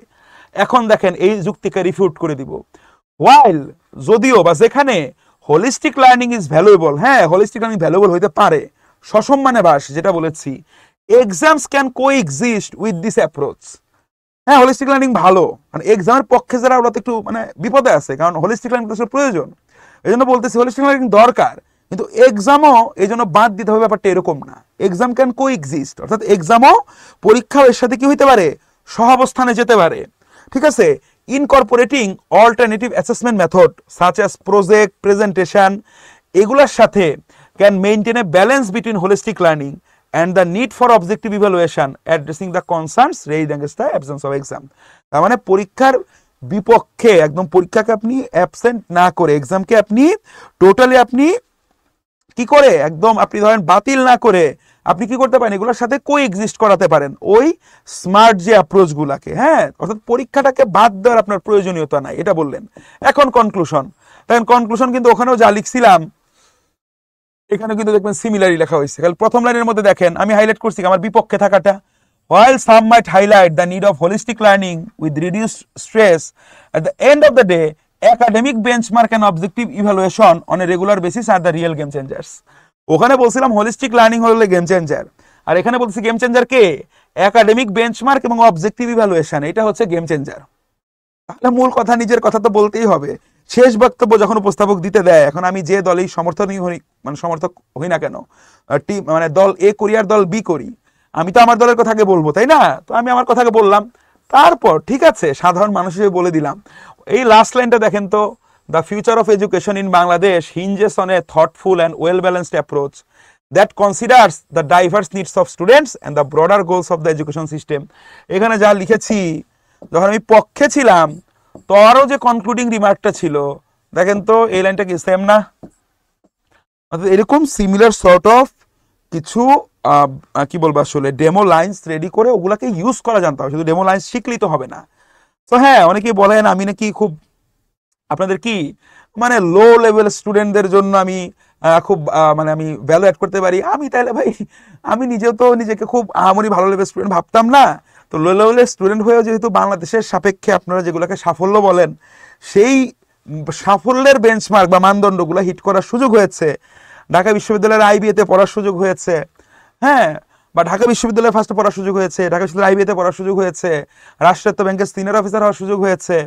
এখন দেখেন এই যুক্তিকে রিফিউট করে দিব। ওয়াইল, যদিও বা যেখানে হোলিস্টিক লার্নিং ইজ ভ্যালুয়েবল, হ্যাঁ হোলিস্টিক লার্নিং ভ্যালুয়েবল হইতে পারে, সসম্মানে বাস যেটা বলেছি, exams can coexist with this approach. হ্যাঁ হোলিস্টিক লার্নিং ভালো, মানে এক্সামের পক্ষে যারা ওরা তো একটু মানে বিপদে আছে, কারণ হোলিস্টিক লার্নিং তো প্রয়োজন, এই জন্য বলতেছি হোলিস্টিক লার্নিং দরকার, কিন্তু এক্সামও এই জন্য বাদ দিতে হবে ব্যাপারটা এরকম না। এক্সাম ক্যান কোএক্সিস্ট, অর্থাৎ এক্সামও পরীক্ষাও এর সাথে কি হইতে পারে, সহাবস্থানে যেতে পারে, ঠিক আছে। Incorporating alternative assessment method such as project presentation এগুলোর সাথে can maintain a balance between holistic learning and the need for objective evaluation addressing the concerns raised against the absence of exam. তার মানে পরীক্ষার বিপক্ষে একদম পরীক্ষাকে আপনি অ্যাবসেন্ট না করে, এক্সামকে আপনি টোটালি আপনি কি করে একদম আপনি ধরেন বাতিল না করে আপনি কি করতে পারেন, এগুলোর সাথে কো এক্সিস্ট করাতে পারেন ওই স্মার্ট যে অ্যাপ্রোচগুলোকে। হ্যাঁ, অর্থাৎ পরীক্ষাটাকে বাদ দেওয়ার আপনার প্রয়োজনীয়তা নাই, এটা বললেন। এখন কনক্লুশন, দেখেন কনক্লুশন কিন্তু ওখানেও যা লিখছিলাম এখানে কিন্তু দেখবেন সিমিলারই লেখা হয়েছে। প্রথম লাইনের মধ্যে দেখেন আমি হাইলাইট করছি আমার বিপক্ষে থাকাটা, while some might highlight the need of holistic learning with reduced stress, at the end of the day academic benchmark and objective evaluation on a regular basis are the real game changers. ওখানে বলছিলাম holistic learning হলে game changer, আর এখানে বলছি game changer কে, academic benchmark এবং objective evaluation, এটা হচ্ছে game changer. তাহলে মূল কথা নিজের কথা তো বলতেই হবে। শেষ বক্তব্য যখন উপস্থাপক দিতে দেয়, এখন আমি যে দলেই সমর্থনই হই মানে সমর্থক হই না কেন, টিম মানে দল এ করি আর দল বি করি, আমি তো আমার দলের কথাকে বলবো, তাই না? তো আমি আমার কথাকে বললাম, তারপর ঠিক আছে সাধারণ মানুষ হিসেবে বলে দিলাম। এই লাস্ট লাইনটা দেখেন তো, the future of education in Bangladesh hinges on a thoughtful and well balanced approach that considers the diverse needs of students and the broader goals of the education system. এখানে যা লিখেছি, যখন আমি পক্ষে ছিলাম তো আরও যে কনক্লুডিং রিমার্কটা ছিল, দেখেন তো এই লাইনটা কি সেম না? অর্থাৎ এরকম সিমিলার সর্ট অফ কিছু কি বলবো আসলে ডেমো লাইন্স রেডি করে ওগুলাকে ইউজ করা জানতে হবে, শুধু ডেমো লাইন্স শিখলেই তো হবে না। তো হ্যাঁ, অনেকেই বলেন আমি নাকি খুব আপনাদের কি মানে লো লেভেল স্টুডেন্টদের জন্য আমি খুব মানে আমি ভ্যালু অ্যাড করতে পারি। আমি তাহলে ভাই আমি নিজেও তো নিজেকে খুব আমারই ভালো লেভেল স্টুডেন্ট ভাবতাম না। তো লো লেভেলের স্টুডেন্ট হয়েও যেহেতু বাংলাদেশের সাপেক্ষে আপনারা যেগুলোকে সাফল্য বলেন, সেই সাফল্যের বেঞ্চমার্ক বা মানদণ্ডগুলো হিট করার সুযোগ হয়েছে, ঢাকা বিশ্ববিদ্যালয়ের আইবিএতে পড়ার সুযোগ হয়েছে, হ্যাঁ, বা ঢাকা বিশ্ববিদ্যালয়ে ফার্স্টে পড়ার সুযোগ হয়েছে, ঢাকা বিশ্ববিদ্যালয় আইবিএতে পড়ার সুযোগ হয়েছে, রাষ্ট্রায়ত্ত ব্যাংকের সিনিয়র অফিসার হওয়ার সুযোগ হয়েছে,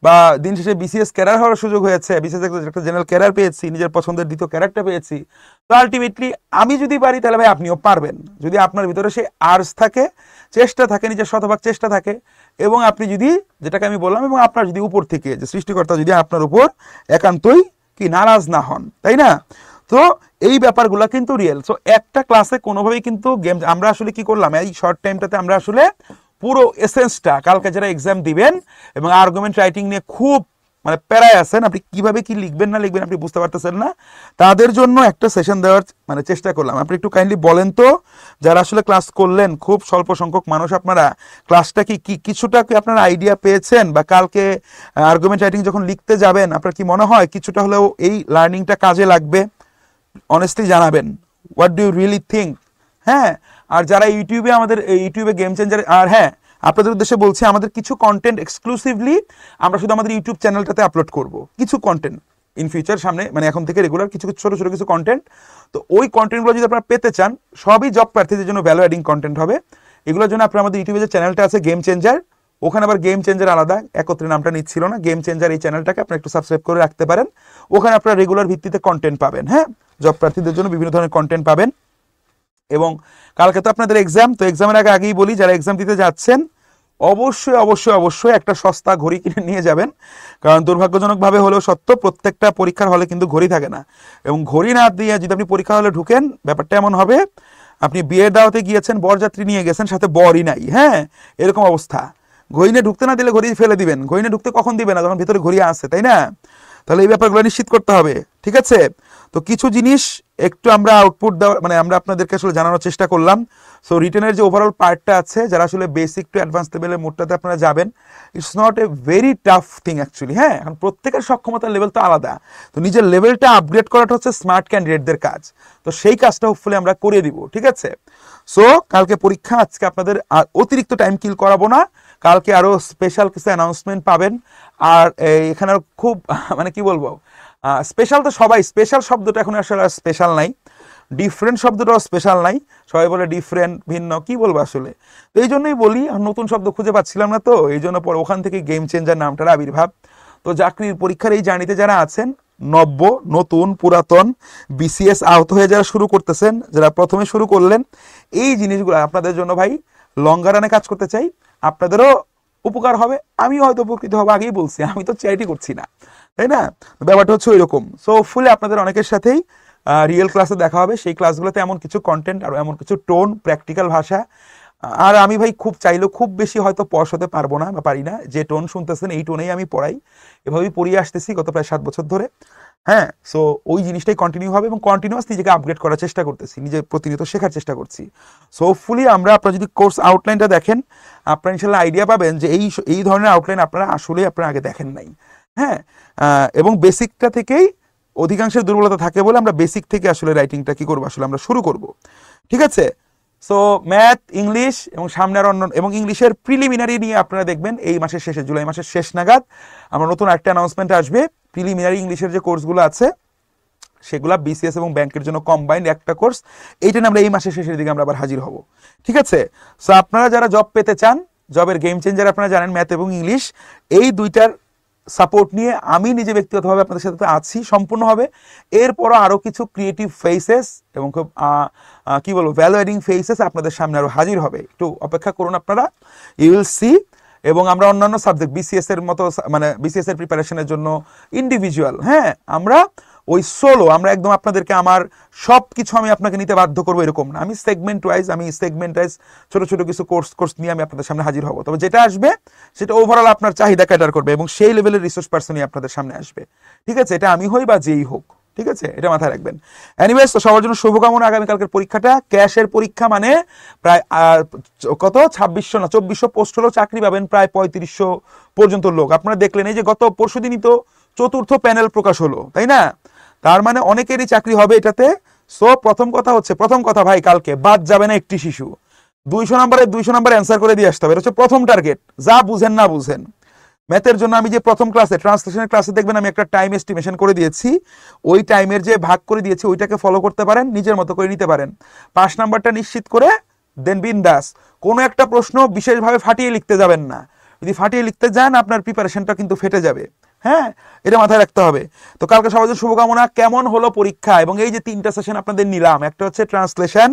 বা দিন শেষে বিসিএস ক্যারিয়ার হওয়ার সুযোগ হয়েছে, বিসিএস একটা জেনারেল ক্যারিয়ার পেয়েছি, নিজের পছন্দের দ্বিতীয় ক্যারিয়ারটা পেয়েছি। তো আলটিমেটলি আমি যদি পারি তাহলে ভাই আপনিও পারবেন, যদি আপনার ভিতরে সেই আর্জ থাকে, চেষ্টা থাকে, নিজের শতভাগ চেষ্টা থাকে, এবং আপনি যদি যেটাকে আমি বললাম, এবং আপনার যদি উপর থেকে যে সৃষ্টিকর্তা যদি আপনার উপর একান্তই কি নারাজ না হন, তাই না? তো এই ব্যাপারগুলো কিন্তু রিয়েল। সো একটা ক্লাসে কোনোভাবেই কিন্তু গেম আমরা আসলে কি করলাম এই শর্ট টাইমটাতে, আমরা আসলে পুরো এসেন্সটা কালকে যারা এক্সাম দিবেন এবং আর্গুমেন্ট রাইটিং নিয়ে খুব মানে প্যারায় আছেন, আপনি কিভাবে কি লিখবেন না লিখবেন আপনি বুঝতে পারতেছেন না, তাদের জন্য একটা সেশন দেওয়ার মানে চেষ্টা করলাম। আপনি একটু কাইন্ডলি বলেন তো, যারা আসলে ক্লাস করলেন, খুব স্বল্প সংখ্যক মানুষ, আপনারা ক্লাসটা কি কিছুটা কি আপনারা আইডিয়া পেয়েছেন, বা কালকে আর্গুমেন্ট রাইটিং যখন লিখতে যাবেন আপনার কি মনে হয় কিছুটা হলেও এই লার্নিংটা কাজে লাগবে? অনেস্টলি জানাবেন, what do you really think. হ্যাঁ, আর যারা ইউটিউবে আমাদের ইউটিউবে গেম চেঞ্জার, আর হ্যাঁ আপনাদের উদ্দেশ্যে বলছি, আমাদের কিছু কন্টেন্ট এক্সক্লুসিভলি আমরা শুধু আমাদের ইউটিউব চ্যানেলটাতে আপলোড করব, কিছু কন্টেন্ট ইন ফিউচার, সামনে মানে এখন থেকে রেগুলার কিছু ছোট ছোট কিছু কন্টেন্ট। তো ওই কন্টেন্টগুলো যদি আপনারা পেতে চান, সবই জব প্রার্থীদের জন্য ভ্যালু অ্যাডিং কন্টেন্ট হবে। এগুলোর জন্য আপনার আমাদের ইউটিউবে যে চ্যানেলটা আছে গেম চেঞ্জার, ওখানে আবার গেম চেঞ্জার আলাদা, একত্রে নামটা নিচ্ছিল না, গেম চেঞ্জার এই চ্যানেলটাকে আপনারা একটু সাবস্ক্রাইব করে রাখতে পারেন। ওখানে আপনারা রেগুলার ভিত্তিতে কন্টেন্ট পাবেন। হ্যাঁ, জব প্রার্থীদের জন্য বিভিন্ন ধরনের কন্টেন্ট পাবেন। এবং কালকে তো আপনাদের এক্সাম, তো এক্সামের আগেই বলি, যারা এক্সাম দিতে যাচ্ছেন অবশ্যই অবশ্যই অবশ্যই একটা সস্তা ঘড়ি কিনে নিয়ে যাবেন, কারণ দুর্ভাগ্যজনকভাবে হলেও সত্য, প্রত্যেকটা পরীক্ষার হলে কিন্তু ঘড়ি থাকে না। এবং ঘড়ি না দিয়ে যদি আপনি পরীক্ষা হলে ঢুকেন, ব্যাপারটা এমন হবে আপনি বিয়ের দাওয়াতে গিয়েছেন, বরযাত্রী নিয়ে গেছেন, সাথে বরই নাই। হ্যাঁ, এরকম অবস্থা। ঘড়ি নিয়ে ঢুকতে না দিলে ঘড়ি ফেলে দিবেন, ঘড়ি নিয়ে ঢুকতে কখন দিবেন না, যখন ভিতরে ঘড়ি আসছে, তাই না? তাহলে এই ব্যাপারগুলো নিশ্চিত করতে হবে, ঠিক আছে? তো কিছু জিনিস একটু আমরা আউটপুট দেওয়ার মানে আমরা আপনাদেরকে আসলে জানানোর চেষ্টা করলাম। সো রিটেনের যে ওভারঅল পার্টটা আছে, যারা আসলে বেসিক টু অ্যাডভান্স লেভেলের মোডটাতে আপনারা যাবেন, it's not a very tough thing actually. হ্যাঁ, এখন প্রত্যেকের সক্ষমতার লেভেল তো আলাদা, তো নিজের লেভেলটা আপগ্রেড করাটা হচ্ছে স্মার্ট ক্যান্ডিডেটদের কাজ। তো সেই কাজটা হোপফুলি আমরা করিয়ে দিব, ঠিক আছে? সো কালকে পরীক্ষা, আজকে আপনাদের অতিরিক্ত টাইম কিল করাবো না, কালকে আরও স্পেশাল কিছু অ্যানাউন্সমেন্ট পাবেন। আর এখানে খুব মানে কি বলবো, স্পেশাল তো সবাই, স্পেশাল শব্দটা এখন আসলে স্পেশাল নাই, ডিফারেন্ট শব্দটাও স্পেশাল নাই, সবাই বলে ডিফারেন্ট, ভিন্ন, কি বলবো আসলে। তো এই জন্যই বলি, নতুন শব্দ খুঁজে পাচ্ছিলাম না, তো এই জন্য পরে ওখান থেকে গেম চেঞ্জার নামটার আবির্ভাব। তো চাকরির পরীক্ষার এই জার্নিতে যারা আছেন, নব্য, নতুন, পুরাতন, বিসিএস আহত হয়ে যারা শুরু করতেছেন, যারা প্রথমে শুরু করলেন, এই জিনিসগুলো আপনাদের জন্য ভাই লঙ্গা রানে কাজ করতে চাই। আপনাদেরও উপকার হবে, আমি হয়তো উপকৃত হবো, আগেই বলছি আমি তো চ্যারিটি করছি না, তাই না? ব্যাপারটা হচ্ছে ওই রকম। সো ফুলে আপনাদের অনেকের সাথেই রিয়েল ক্লাসে দেখা হবে। সেই ক্লাসগুলোতে এমন কিছু কন্টেন্ট আর এমন কিছু টোন, প্র্যাকটিক্যাল ভাষা, আর আমি ভাই খুব চাইলেও খুব বেশি হয়তো পশ হতে পারবো না বা পারি না, যে টোন শুনতেছেন এই টোনেই আমি পড়াই, এভাবেই পড়িয়ে আসতেছি গত প্রায় 7 বছর ধরে। হ্যাঁ, সো ওই জিনিসটাই কন্টিনিউ হবে এবং কন্টিনিউয়াস নিজেকে আপগ্রেড করার চেষ্টা করতেছি, নিজে প্রতিনিয়ত শেখার চেষ্টা করছি। সো হোপফুলি আমরা, আপনারা যদি কোর্স আউটলাইনটা দেখেন, আপনারা ইনশাল্লাহ আইডিয়া পাবেন যে এই ধরনের আউটলাইন আপনারা আসলেই আপনারা আগে দেখেন নাই। হ্যাঁ, এবং বেসিকটা থেকেই অধিকাংশের দুর্বলতা থাকে বলে আমরা বেসিক থেকে আসলে রাইটিংটা কি করবো আসলে আমরা শুরু করব, ঠিক আছে? সো ম্যাথ, ইংলিশ এবং সামনে আর অন্য, এবং ইংলিশের প্রিলিমিনারি নিয়ে আপনারা দেখবেন এই মাসের শেষে, জুলাই মাসের শেষ নাগাদ আমরা নতুন একটা অ্যানাউন্সমেন্ট আসবে। প্রিলিমিনারি ইংলিশের যে কোর্সগুলো আছে সেগুলো বিসিএস এবং ব্যাংকের জন্য কম্বাইন্ড একটা কোর্স, এইটা নিয়ে আমরা এই মাসের শেষের দিকে আমরা আবার হাজির হব, ঠিক আছে? সো আপনারা যারা জব পেতে চান, জবের গেম চেঞ্জার আপনারা জানেন ম্যাথ এবং ইংলিশ, এই দুইটার সাপোর্ট নিয়ে আমি নিজে ব্যক্তিগতভাবে আপনাদের সাথে আছি সম্পূর্ণভাবে। এরপরও আরও কিছু ক্রিয়েটিভ ফেসেস এবং খুব কি বলবো ভ্যালু অ্যাডিং ফেসেস আপনাদের সামনে আরও হাজির হবে, একটু অপেক্ষা করুন আপনারা, ইউ উইল সি। এবং আমরা অন্যান্য সাবজেক্ট বিসিএস এর মতো, মানে বিসিএস এর প্রিপারেশনের জন্য ইন্ডিভিজুয়াল, হ্যাঁ আমরা ওই সোলো, আমরা একদম আপনাদেরকে আমার সব কিছু আমি আপনাকে নিতে বাধ্য করবো এরকম না, আমি সেগমেন্ট ওয়াইজ ছোট ছোট কিছু কোর্স নিয়ে আমি আপনাদের সামনে হাজির হব। তবে যেটা আসবে সেটা ওভারঅল আপনার চাহিদা ক্যাটার করবে এবং সেই লেভেলের রিসোর্স পার্সনই আপনাদের সামনে আসবে, ঠিক আছে? এটা আমি হই বা যেই হোক, ঠিক আছে? এটা মাথায় রাখবেন। এনিওয়েজ, তো সবার জন্য শুভকামনা। আগামীকালকের পরীক্ষাটা ক্যাশের পরীক্ষা, মানে প্রায় কত 2600 না 2400 পোস্ট হলেও চাকরি পাবেন প্রায় 3500 পর্যন্ত লোক। আপনারা দেখলেন এই যে গত পরশুদিনই তো চতুর্থ প্যানেল প্রকাশ হলো, তাই না? তার মানে অনেকেরই চাকরি হবে এটাতে। সো প্রথম কথা ভাই, কালকে বাদ যাবে না একটি শিশু। 200 নাম্বার অ্যান্সার করে দিয়ে আসতে হবে, এটা হচ্ছে প্রথম টার্গেট, যা বুঝেন না বুঝেন। ম্যাথের জন্য আমি যে প্রথম ক্লাসে ট্রান্সলেশনের ক্লাসে দেখবেন আমি একটা টাইম এস্টিমেশন করে দিয়েছি, ওই টাইমের যে ভাগ করে দিয়েছি ওইটাকে ফলো করতে পারেন, নিজের মতো করে নিতে পারেন। 5 নাম্বারটা নিশ্চিত করে দেন বিন্দাস। কোনো একটা প্রশ্ন বিশেষভাবে ফাটিয়ে লিখতে যাবেন না, যদি ফাটিয়ে লিখতে যান আপনার প্রিপারেশনটা কিন্তু ফেটে যাবে। হ্যাঁ, এটা মাথায় রাখতে হবে। তো কালকে সবার জন্য শুভকামনা। কেমন হলো পরীক্ষা? এবং এই যে 3টা সেশন আপনাদের নিলাম, একটা হচ্ছে ট্রান্সলেশন,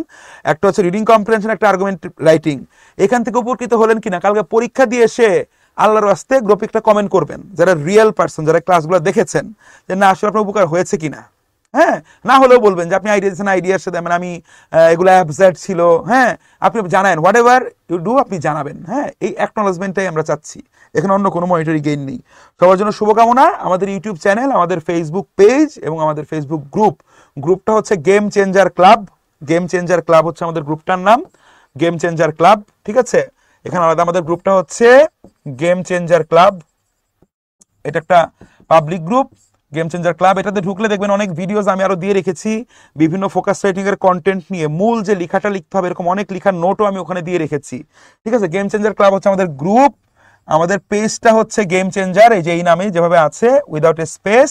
একটা হচ্ছে রিডিং কম্প্রিহেনশন, একটা আর্গুমেন্ট রাইটিং, এখান থেকে উপকৃত হলেন কিনা কালকে পরীক্ষা দিয়ে এসে আল্লাহর রাস্তে গ্রুপে একটা কমেন্ট করবেন, যারা রিয়েল পার্সন, যারা ক্লাসগুলো দেখেছেন, যে না আসলে আপনার উপকার হয়েছে কিনা। হ্যাঁ, না হলেও বলবেন যে আপনি আইডিয়া দিচ্ছেন, আইডিয়ার সাথে মানে আমি এগুলো অ্যাবসার্ড ছিল। হ্যাঁ, আপনি জানান, হোয়াট এভার ইউ ডু আপনি জানাবেন। হ্যাঁ, এই অ্যাকনোলেজমেন্টটাই আমরা চাচ্ছি, এখানে অন্য কোনো মনিটরি গেইন নেই। সবার জন্য শুভকামনা। আমাদের ইউটিউব চ্যানেল, আমাদের ফেসবুক পেজ এবং আমাদের ফেসবুক গ্রুপটা হচ্ছে game changer club. Game changer club হচ্ছে আমাদের গ্রুপটার নাম, গেম চেঞ্জার ক্লাব, ঠিক আছে? এখানে আলাদা আমাদের গ্রুপটা হচ্ছে গেম চেঞ্জার ক্লাব, এটা একটা public group, game changer club. এটাতে ঢুকলে দেখবেন অনেক ভিডিওস আমি আরো দিয়ে রেখেছি বিভিন্ন ফোকাস রাইটিং এর কন্টেন্ট নিয়ে, মূল যে লেখাটা লিখতে হবে এরকম অনেক লেখার নোটও আমি ওখানে দিয়ে রেখেছি, ঠিক আছে? গেম চেঞ্জার ক্লাব হচ্ছে আমাদের গ্রুপ। আমাদের পেজটা হচ্ছে গেম চেঞ্জার, এই যে এই নামে যেভাবে আছে উইদাউট এ স্পেস।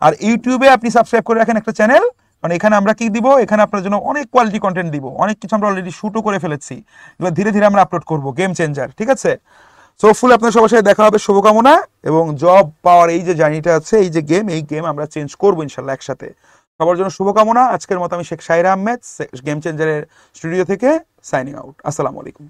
আর ইউটিউবে আপনি সাবস্ক্রাইব করে রাখেন একটা চ্যানেল, মানে এখানে আমরা কি দিব, এখানে আপনার জন্য অনেক কোয়ালিটি কন্টেন্ট দিব, অনেক কিছু আমরা অলরেডি শুটও করে ফেলেছি, এগুলো ধীরে ধীরে আমরা আপলোড করবো, গেম চেঞ্জার, ঠিক আছে? সো ফুল আপনার সবার সাথে দেখা হবে, শুভকামনা। এবং জব পাওয়ার এই যে জার্নিটা আছে, এই যে এই গেম আমরা চেঞ্জ করবো ইনশাল্লাহ একসাথে। সবার জন্য শুভকামনা। আজকের মতো আমি শেখ শাহির আহমেদ, গেম চেঞ্জারের স্টুডিও থেকে সাইনিং আউট। আসসালামু আলাইকুম।